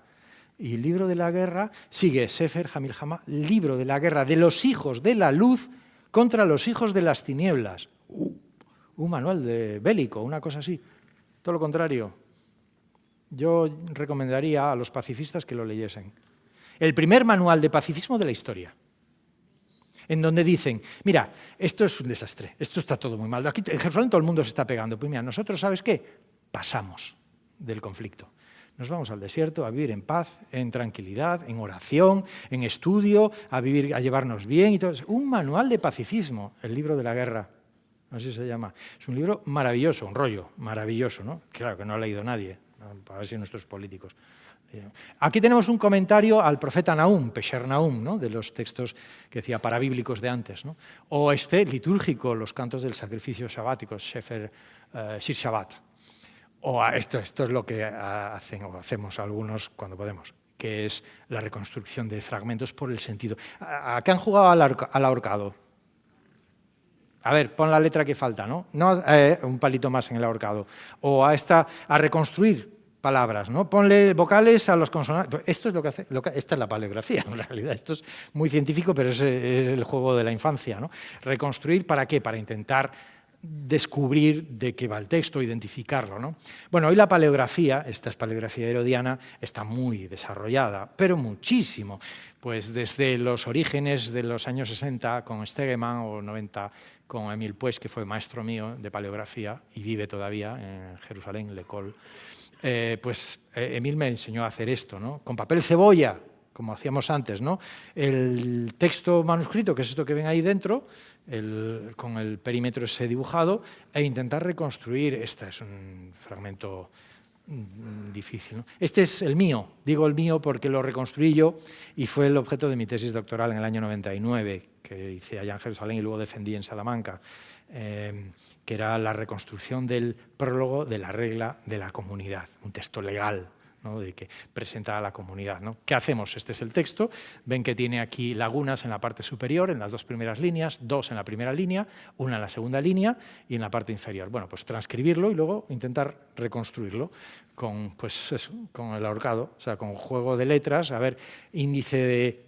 Y el libro de la guerra sigue Sefer HaMilhamá, libro de la guerra de los hijos de la luz contra los hijos de las tinieblas. Un manual bélico, una cosa así. Todo lo contrario. Yo recomendaría a los pacifistas que lo leyesen. El primer manual de pacifismo de la historia, en donde dicen, mira, esto es un desastre, esto está todo muy mal. Aquí en Jerusalén todo el mundo se está pegando. Pues mira, nosotros, ¿sabes qué? Pasamos del conflicto. Nos vamos al desierto a vivir en paz, en tranquilidad, en oración, en estudio, a llevarnos bien y todo. Un manual de pacifismo, el libro de la guerra, así se llama. Es un libro maravilloso, un rollo maravilloso, ¿no? Claro que no ha leído nadie, para ver si nuestros políticos. Aquí tenemos un comentario al profeta Nahum, Pesher Nahum, ¿no? De los textos que decía parabíblicos de antes, ¿no? O litúrgico, los cantos del sacrificio sabático, Shir Shabbat. O esto es lo que hacemos algunos cuando podemos. que es la reconstrucción de fragmentos por el sentido. ¿A qué han jugado al ahorcado? A ver, pon la letra que falta, ¿no? Un palito más en el ahorcado. O a reconstruir palabras, ¿no? Ponle vocales a los consonantes. Esto es lo que hace, esta es la paleografía, en realidad. Esto es muy científico, pero es el juego de la infancia, ¿no? Reconstruir, ¿para qué? Para intentar descubrir de qué va el texto, identificarlo, ¿no? Bueno, hoy la paleografía, esta es paleografía herodiana, está muy desarrollada, pero muchísimo. Pues desde los orígenes de los años 60 con Stegeman o 90 con Emile Puech, que fue maestro mío de paleografía y vive todavía en Jerusalén, L'École, pues Emile me enseñó a hacer esto, ¿no? Con papel cebolla, como hacíamos antes, ¿no? El texto manuscrito, que es esto que ven ahí dentro, con el perímetro ese dibujado, e intentar reconstruir. Este es un fragmento difícil, ¿no? Este es el mío, digo el mío porque lo reconstruí yo y fue el objeto de mi tesis doctoral en el año 99, que hice allá en Jerusalén y luego defendí en Salamanca, que era la reconstrucción del prólogo de la regla de la comunidad, un texto legal, ¿no? De que presenta a la comunidad, ¿no? ¿Qué hacemos? Este es el texto. Ven que tiene aquí lagunas en la parte superior, en las dos primeras líneas, dos en la primera línea, una en la segunda línea y en la parte inferior. Bueno, pues transcribirlo y luego intentar reconstruirlo con, pues eso, con el ahorcado, o sea, con juego de letras, a ver, índice de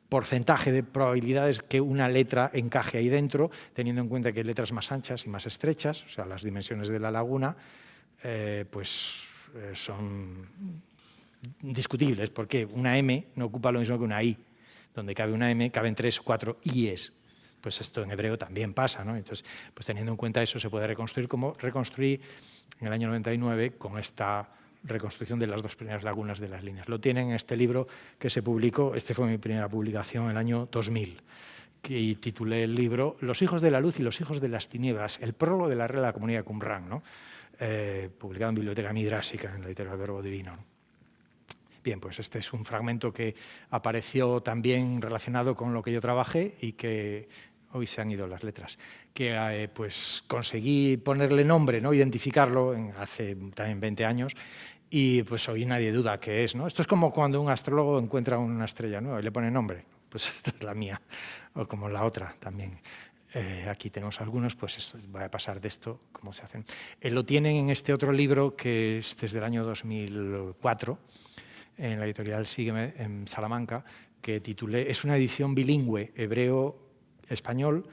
porcentaje de probabilidades que una letra encaje ahí dentro, teniendo en cuenta que hay letras más anchas y más estrechas, o sea, las dimensiones de la laguna, son discutibles, porque una M no ocupa lo mismo que una I. Donde cabe una M, caben 3 o 4 I's. Pues esto en hebreo también pasa, ¿no? Entonces, pues teniendo en cuenta eso, se puede reconstruir como reconstruí en el año 99 con esta reconstrucción de las dos primeras lagunas de las líneas. Lo tienen en este libro que se publicó, este fue mi primera publicación en el año 2000, que titulé el libro Los hijos de la luz y los hijos de las tinieblas, el prólogo de la regla de la comunidad de Qumran, ¿no? Publicado en Biblioteca Midrásica, en la editorial Verbo Divino. Bien, pues este es un fragmento que apareció también relacionado con lo que yo trabajé y que hoy se han ido las letras, que pues conseguí ponerle nombre, ¿no? Identificarlo hace también 20 años y pues hoy nadie duda qué es, ¿no? Esto es como cuando un astrólogo encuentra una estrella nueva y le pone nombre, pues esta es la mía, o como la otra también. Aquí tenemos algunos, pues esto, voy a pasar de esto, cómo se hacen. Lo tienen en este otro libro que es desde el año 2004, en la editorial Sígueme, en Salamanca, que titulé, es una edición bilingüe, hebreo-español,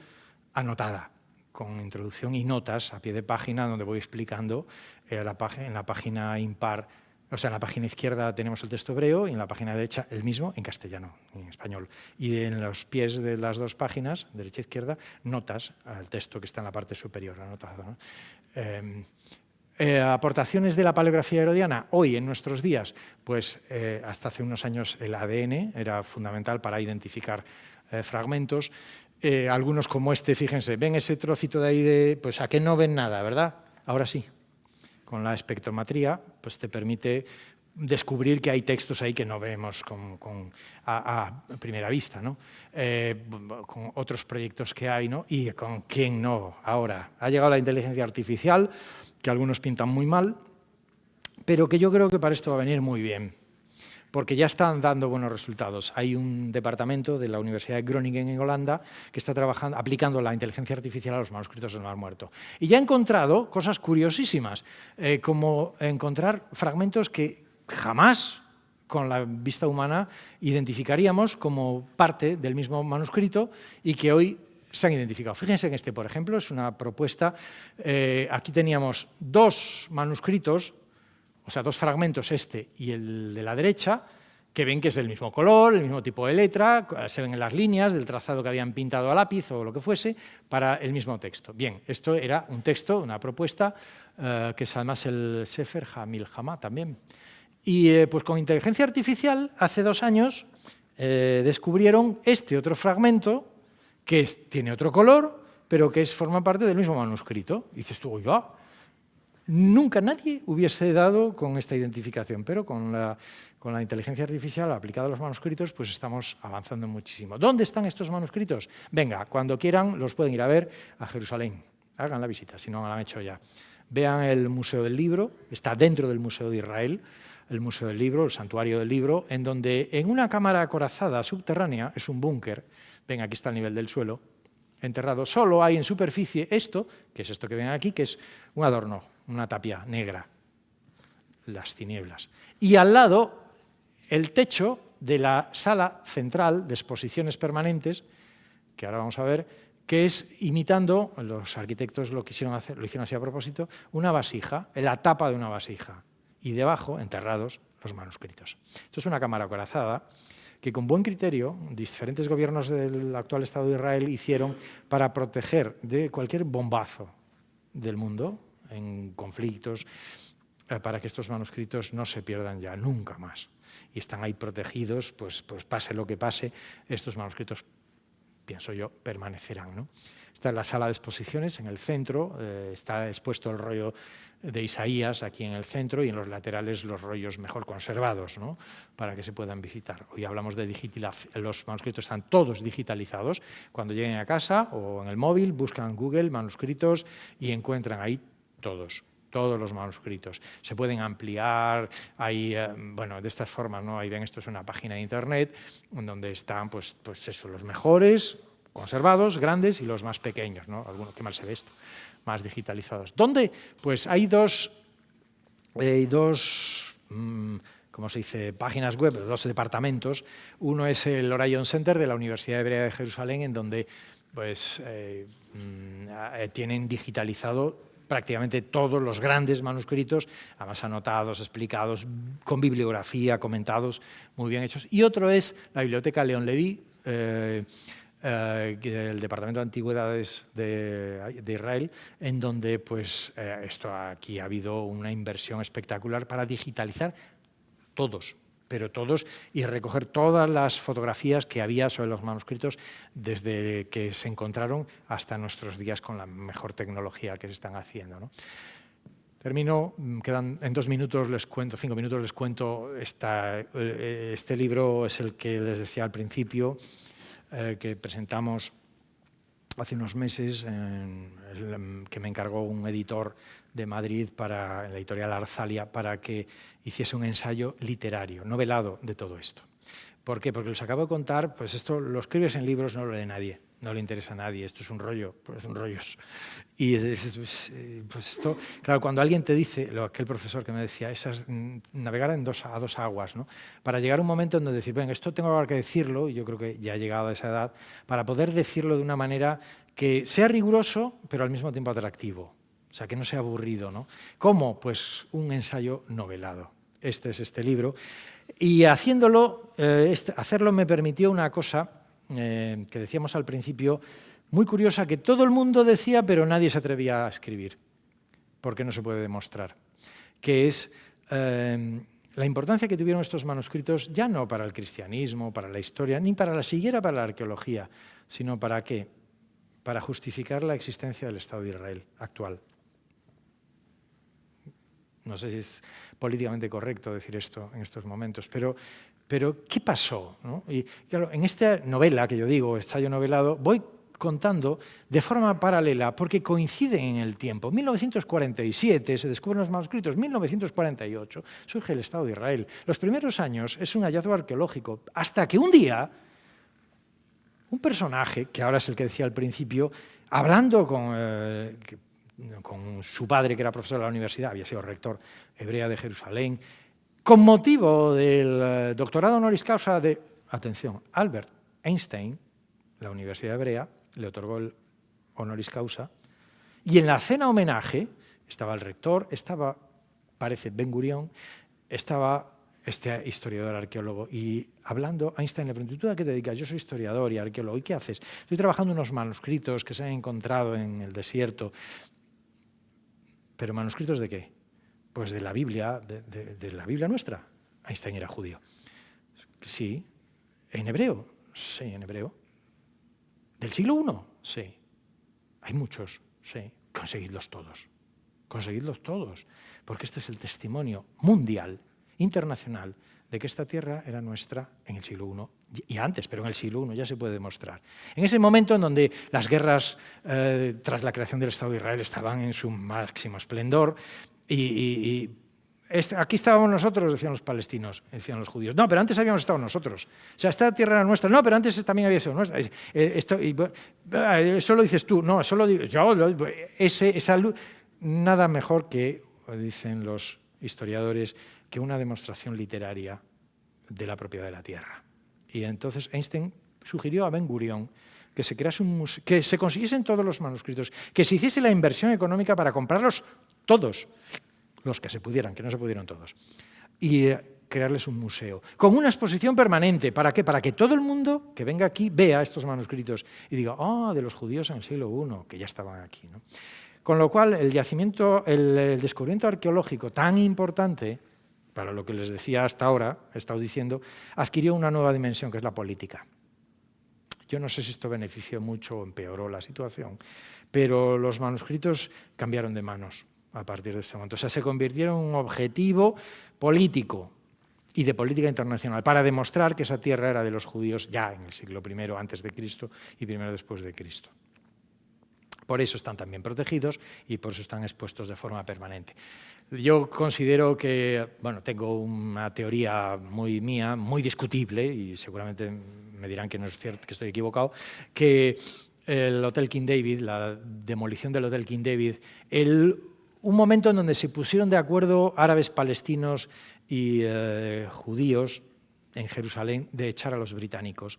anotada, con introducción y notas a pie de página, donde voy explicando en la página impar. O sea, en la página izquierda tenemos el texto hebreo y en la página derecha el mismo en castellano, en español. Y en los pies de las dos páginas, derecha e izquierda, notas al texto que está en la parte superior, anotado, ¿no? Aportaciones de la paleografía herodiana hoy, en nuestros días, pues hasta hace unos años el ADN era fundamental para identificar fragmentos. Algunos como este, fíjense, ven ese trocito de ahí, pues a qué no ven nada, ¿verdad? Ahora sí. Con la espectrometría, pues te permite descubrir que hay textos ahí que no vemos a primera vista, ¿no? Con otros proyectos que hay, ¿no? Y con quién no. Ahora, ha llegado la inteligencia artificial, que algunos pintan muy mal, pero que yo creo que para esto va a venir muy bien, porque ya están dando buenos resultados. Hay un departamento de la Universidad de Groningen en Holanda que está trabajando, aplicando la inteligencia artificial a los manuscritos del Mar Muerto. Y ya ha encontrado cosas curiosísimas, como encontrar fragmentos que jamás con la vista humana identificaríamos como parte del mismo manuscrito y que hoy se han identificado. Fíjense en este, por ejemplo, es una propuesta. Aquí teníamos dos manuscritos, o sea, dos fragmentos, este y el de la derecha, que ven que es del mismo color, el mismo tipo de letra, se ven en las líneas del trazado que habían pintado a lápiz o lo que fuese, para el mismo texto. Bien, esto era un texto, una propuesta, que es además el Sefer HaMilhamá también. Y pues con inteligencia artificial, hace 2 años, descubrieron este otro fragmento, que tiene otro color, pero que forma parte del mismo manuscrito. Y dices tú, oiga, nunca nadie hubiese dado con esta identificación, pero con la inteligencia artificial aplicada a los manuscritos, pues estamos avanzando muchísimo. ¿Dónde están estos manuscritos? Venga, cuando quieran los pueden ir a ver a Jerusalén. Hagan la visita, si no la han hecho ya. Vean el Museo del Libro, está dentro del Museo de Israel, el Museo del Libro, el Santuario del Libro, en donde en una cámara acorazada subterránea, es un búnker, ven, aquí está el nivel del suelo, enterrado, solo hay en superficie esto, que es esto que ven aquí, que es un adorno, una tapia negra, las tinieblas. Y al lado, el techo de la sala central de exposiciones permanentes, que ahora vamos a ver, que es imitando, los arquitectos lo hicieron así a propósito, una vasija, la tapa de una vasija, y debajo, enterrados, los manuscritos. Esto es una cámara acorazada que con buen criterio diferentes gobiernos del actual Estado de Israel hicieron para proteger de cualquier bombazo del mundo en conflictos, para que estos manuscritos no se pierdan ya nunca más. Y están ahí protegidos, pues pase lo que pase, estos manuscritos, pienso yo, permanecerán, ¿no? Esta es la sala de exposiciones, en el centro está expuesto el rollo de Isaías aquí en el centro y en los laterales los rollos mejor conservados, ¿no? Para que se puedan visitar. Hoy hablamos de digitalización, los manuscritos están todos digitalizados. Cuando lleguen a casa o en el móvil buscan Google manuscritos y encuentran ahí todos los manuscritos. Se pueden ampliar, hay, bueno, de estas formas, ¿no? Ahí ven, esto es una página de internet donde están, pues eso, los mejores, conservados, grandes y los más pequeños, ¿no? Algunos, qué mal se ve esto, más digitalizados. ¿Dónde? Pues hay dos ¿cómo se dice?, páginas web, dos departamentos. Uno es el Orion Center de la Universidad Hebrea de Jerusalén, en donde pues, tienen digitalizado prácticamente todos los grandes manuscritos, además anotados, explicados, con bibliografía, comentados, muy bien hechos. Y otro es la Biblioteca León Leví, del Departamento de Antigüedades de Israel, en donde pues, aquí ha habido una inversión espectacular para digitalizar todos, pero todos, y recoger todas las fotografías que había sobre los manuscritos desde que se encontraron hasta nuestros días con la mejor tecnología que se están haciendo, ¿no? Termino, quedan en 2 minutos, les cuento, 5 minutos les cuento, este libro es el que les decía al principio, que presentamos hace unos meses, que me encargó un editor de Madrid en la editorial Arzalia para que hiciese un ensayo literario, novelado de todo esto. ¿Por qué? Porque les acabo de contar, pues esto lo escribes en libros, no lo lee nadie, no le interesa a nadie, esto es un rollo, pues un rollo. Y pues esto, claro, cuando alguien te dice, aquel profesor que me decía, navegar a dos aguas, ¿no? Para llegar a un momento en donde decir, bueno, esto tengo que decirlo, y yo creo que ya he llegado a esa edad, para poder decirlo de una manera que sea riguroso, pero al mismo tiempo atractivo. O sea, que no sea aburrido, ¿no? ¿Cómo? Pues un ensayo novelado. Este es este libro. Y haciéndolo, hacerlo me permitió una cosa que decíamos al principio, muy curiosa, que todo el mundo decía, pero nadie se atrevía a escribir, porque no se puede demostrar, que es la importancia que tuvieron estos manuscritos, ya no para el cristianismo, para la historia, ni siquiera para la arqueología, sino ¿para qué? Para justificar la existencia del Estado de Israel actual. No sé si es políticamente correcto decir esto en estos momentos, pero ¿qué pasó?, ¿no? Y claro, en esta novela que yo digo, ensayo novelado, voy contando de forma paralela porque coinciden en el tiempo. 1947 se descubren los manuscritos, 1948 surge el Estado de Israel. Los primeros años es un hallazgo arqueológico, hasta que un día un personaje, que ahora es el que decía al principio, hablando con su padre, que era profesor de la universidad, había sido rector hebrea de Jerusalén, con motivo del doctorado honoris causa de, atención, Albert Einstein, la Universidad Hebrea le otorgó el honoris causa, y en la cena homenaje estaba el rector, estaba, parece, Ben Gurión, estaba este historiador arqueólogo, y hablando, Einstein le preguntó, ¿tú a qué te dedicas? Yo soy historiador y arqueólogo, ¿y qué haces? Estoy trabajando en unos manuscritos que se han encontrado en el desierto. ¿Pero manuscritos de qué? Pues de la Biblia, de la Biblia nuestra. Einstein era judío. Sí. ¿En hebreo? Sí, en hebreo. ¿Del siglo I? Sí. Hay muchos, sí. Conseguidlos todos. Conseguidlos todos. Porque este es el testimonio mundial, internacional, de que esta tierra era nuestra en el siglo I, y antes, pero en el siglo I ya se puede demostrar. En ese momento en donde las guerras tras la creación del Estado de Israel estaban en su máximo esplendor, aquí estábamos nosotros, decían los palestinos, decían los judíos. No, pero antes habíamos estado nosotros. O sea, esta tierra era nuestra. No, pero antes también había sido nuestra. Eso lo dices tú. No, eso lo digo yo. Esa luz, nada mejor que, dicen los historiadores, que una demostración literaria de la propiedad de la tierra. Y entonces Einstein sugirió a Ben Gurión que se crease un museo, que se consiguiesen todos los manuscritos, que se hiciese la inversión económica para comprarlos todos, los que se pudieran, que no se pudieron todos, y crearles un museo, con una exposición permanente. ¿Para qué? Para que todo el mundo que venga aquí vea estos manuscritos y diga, de los judíos en el siglo I, que ya estaban aquí, ¿no? Con lo cual, el yacimiento, el descubrimiento arqueológico tan importante, para lo que les decía hasta ahora, he estado diciendo, adquirió una nueva dimensión, que es la política. Yo no sé si esto benefició mucho o empeoró la situación, pero los manuscritos cambiaron de manos a partir de ese momento. O sea, se convirtieron en un objetivo político y de política internacional para demostrar que esa tierra era de los judíos ya en el siglo I antes de Cristo y primero después de Cristo. Por eso están también protegidos y por eso están expuestos de forma permanente. Yo considero que, bueno, tengo una teoría muy mía, muy discutible, y seguramente me dirán que no es cierto, que estoy equivocado, que el Hotel King David, la demolición del Hotel King David, un momento en donde se pusieron de acuerdo árabes, palestinos y judíos en Jerusalén de echar a los británicos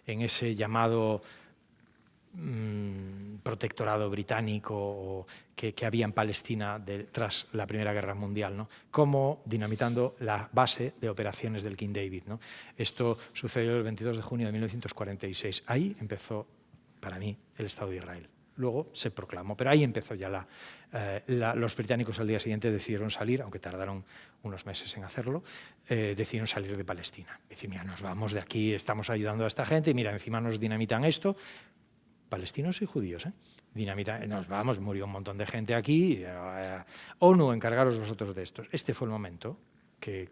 en ese llamado protectorado británico que había en Palestina tras la Primera Guerra Mundial, ¿no? Como dinamitando la base de operaciones del King David, ¿no? Esto sucedió el 22 de junio de 1946. Ahí empezó, para mí, el Estado de Israel. Luego se proclamó, pero ahí empezó ya los británicos al día siguiente decidieron salir, aunque tardaron unos meses en hacerlo, decidieron salir de Palestina. Decir, mira, nos vamos de aquí, estamos ayudando a esta gente, y mira, encima nos dinamitan esto. Palestinos y judíos, nos vamos, murió un montón de gente aquí, ONU, encargaros vosotros de estos. Este fue el momento que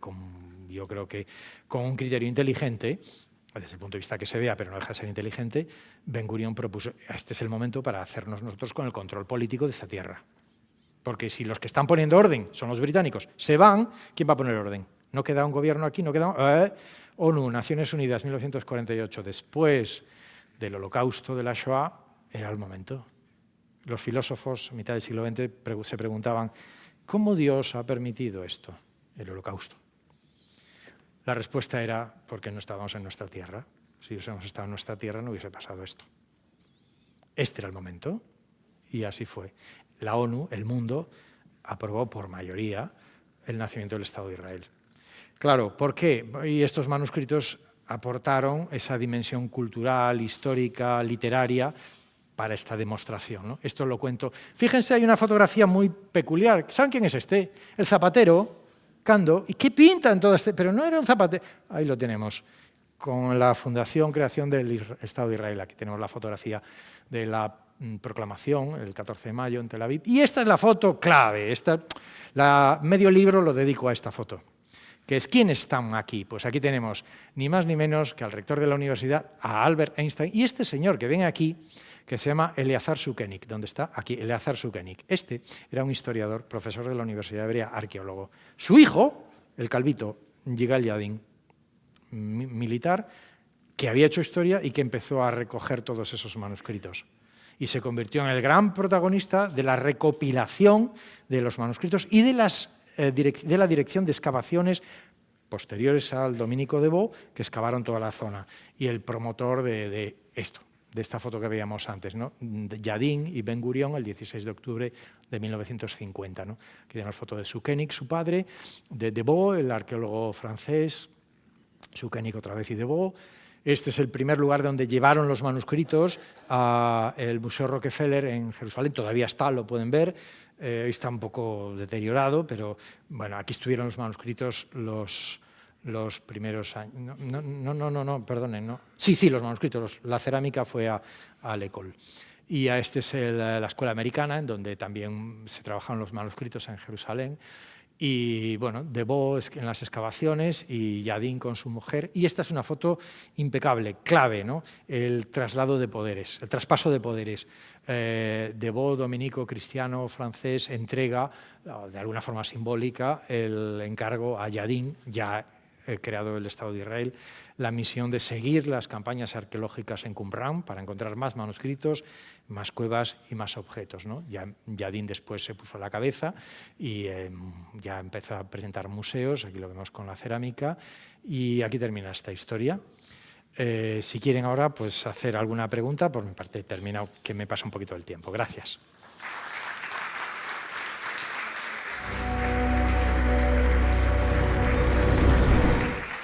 yo creo que con un criterio inteligente, desde el punto de vista que se vea, pero no deja de ser inteligente, Ben Gurión propuso, este es el momento para hacernos nosotros con el control político de esta tierra. Porque si los que están poniendo orden son los británicos, se van, ¿quién va a poner orden? No queda un gobierno aquí, no queda... ONU, Naciones Unidas, 1948, después del Holocausto, de la Shoah, era el momento. Los filósofos a mitad del siglo XX se preguntaban, ¿cómo Dios ha permitido esto, el Holocausto? La respuesta era, porque no estábamos en nuestra tierra. Si hubiésemos estado en nuestra tierra no hubiese pasado esto. Este era el momento, y así fue. La ONU, el mundo, aprobó por mayoría el nacimiento del Estado de Israel. Claro, ¿por qué? Y estos manuscritos aportaron esa dimensión cultural, histórica, literaria para esta demostración, ¿no? Esto lo cuento. Fíjense, hay una fotografía muy peculiar. ¿Saben quién es este? El zapatero, Cando. ¿Y qué pinta en todo este? Pero no era un zapatero. Ahí lo tenemos, con la fundación, creación del Estado de Israel. Aquí tenemos la fotografía de la proclamación, el 14 de mayo en Tel Aviv. Y esta es la foto clave. Medio libro lo dedico a esta foto. Que es, ¿quiénes están aquí? Pues aquí tenemos ni más ni menos que al rector de la universidad, a Albert Einstein, y este señor que ven aquí, que se llama Eleazar Sukenik. ¿Dónde está? Aquí, Eleazar Sukenik. Este era un historiador, profesor de la Universidad Hebrea, arqueólogo. Su hijo, el calvito, Yigal Yadin, militar, que había hecho historia y que empezó a recoger todos esos manuscritos. Y se convirtió en el gran protagonista de la recopilación de los manuscritos y de la dirección de excavaciones posteriores al Dominico de Bo, que excavaron toda la zona, y el promotor de esta foto que veíamos antes, ¿no? Yadin y Ben Gurión, el 16 de octubre de 1950. ¿no? Aquí tenemos foto de Sukenik, su padre, de Bo, el arqueólogo francés, Sukenik otra vez y de Bo. Este es el primer lugar donde llevaron los manuscritos al Museo Rockefeller en Jerusalén. Todavía está, lo pueden ver. Está un poco deteriorado, pero bueno, aquí estuvieron los manuscritos los primeros años. No, perdonen. No. Sí, los manuscritos. La cerámica fue a l'École. Y este es la escuela americana, en donde también se trabajaron los manuscritos en Jerusalén. y bueno, Debord en las excavaciones y Yadin con su mujer. Y esta es una foto impecable, clave, ¿no? El traslado de poderes, el traspaso de poderes. Debord, dominico cristiano francés, entrega de alguna forma simbólica el encargo a Yadin, ya creado el Estado de Israel, la misión de seguir las campañas arqueológicas en Qumran para encontrar más manuscritos, más cuevas y más objetos, ¿no? Yadin después se puso a la cabeza y ya empezó a presentar museos, aquí lo vemos con la cerámica, y aquí termina esta historia. Si quieren ahora pues hacer alguna pregunta, por mi parte he terminado, que me pasa un poquito el tiempo. Gracias.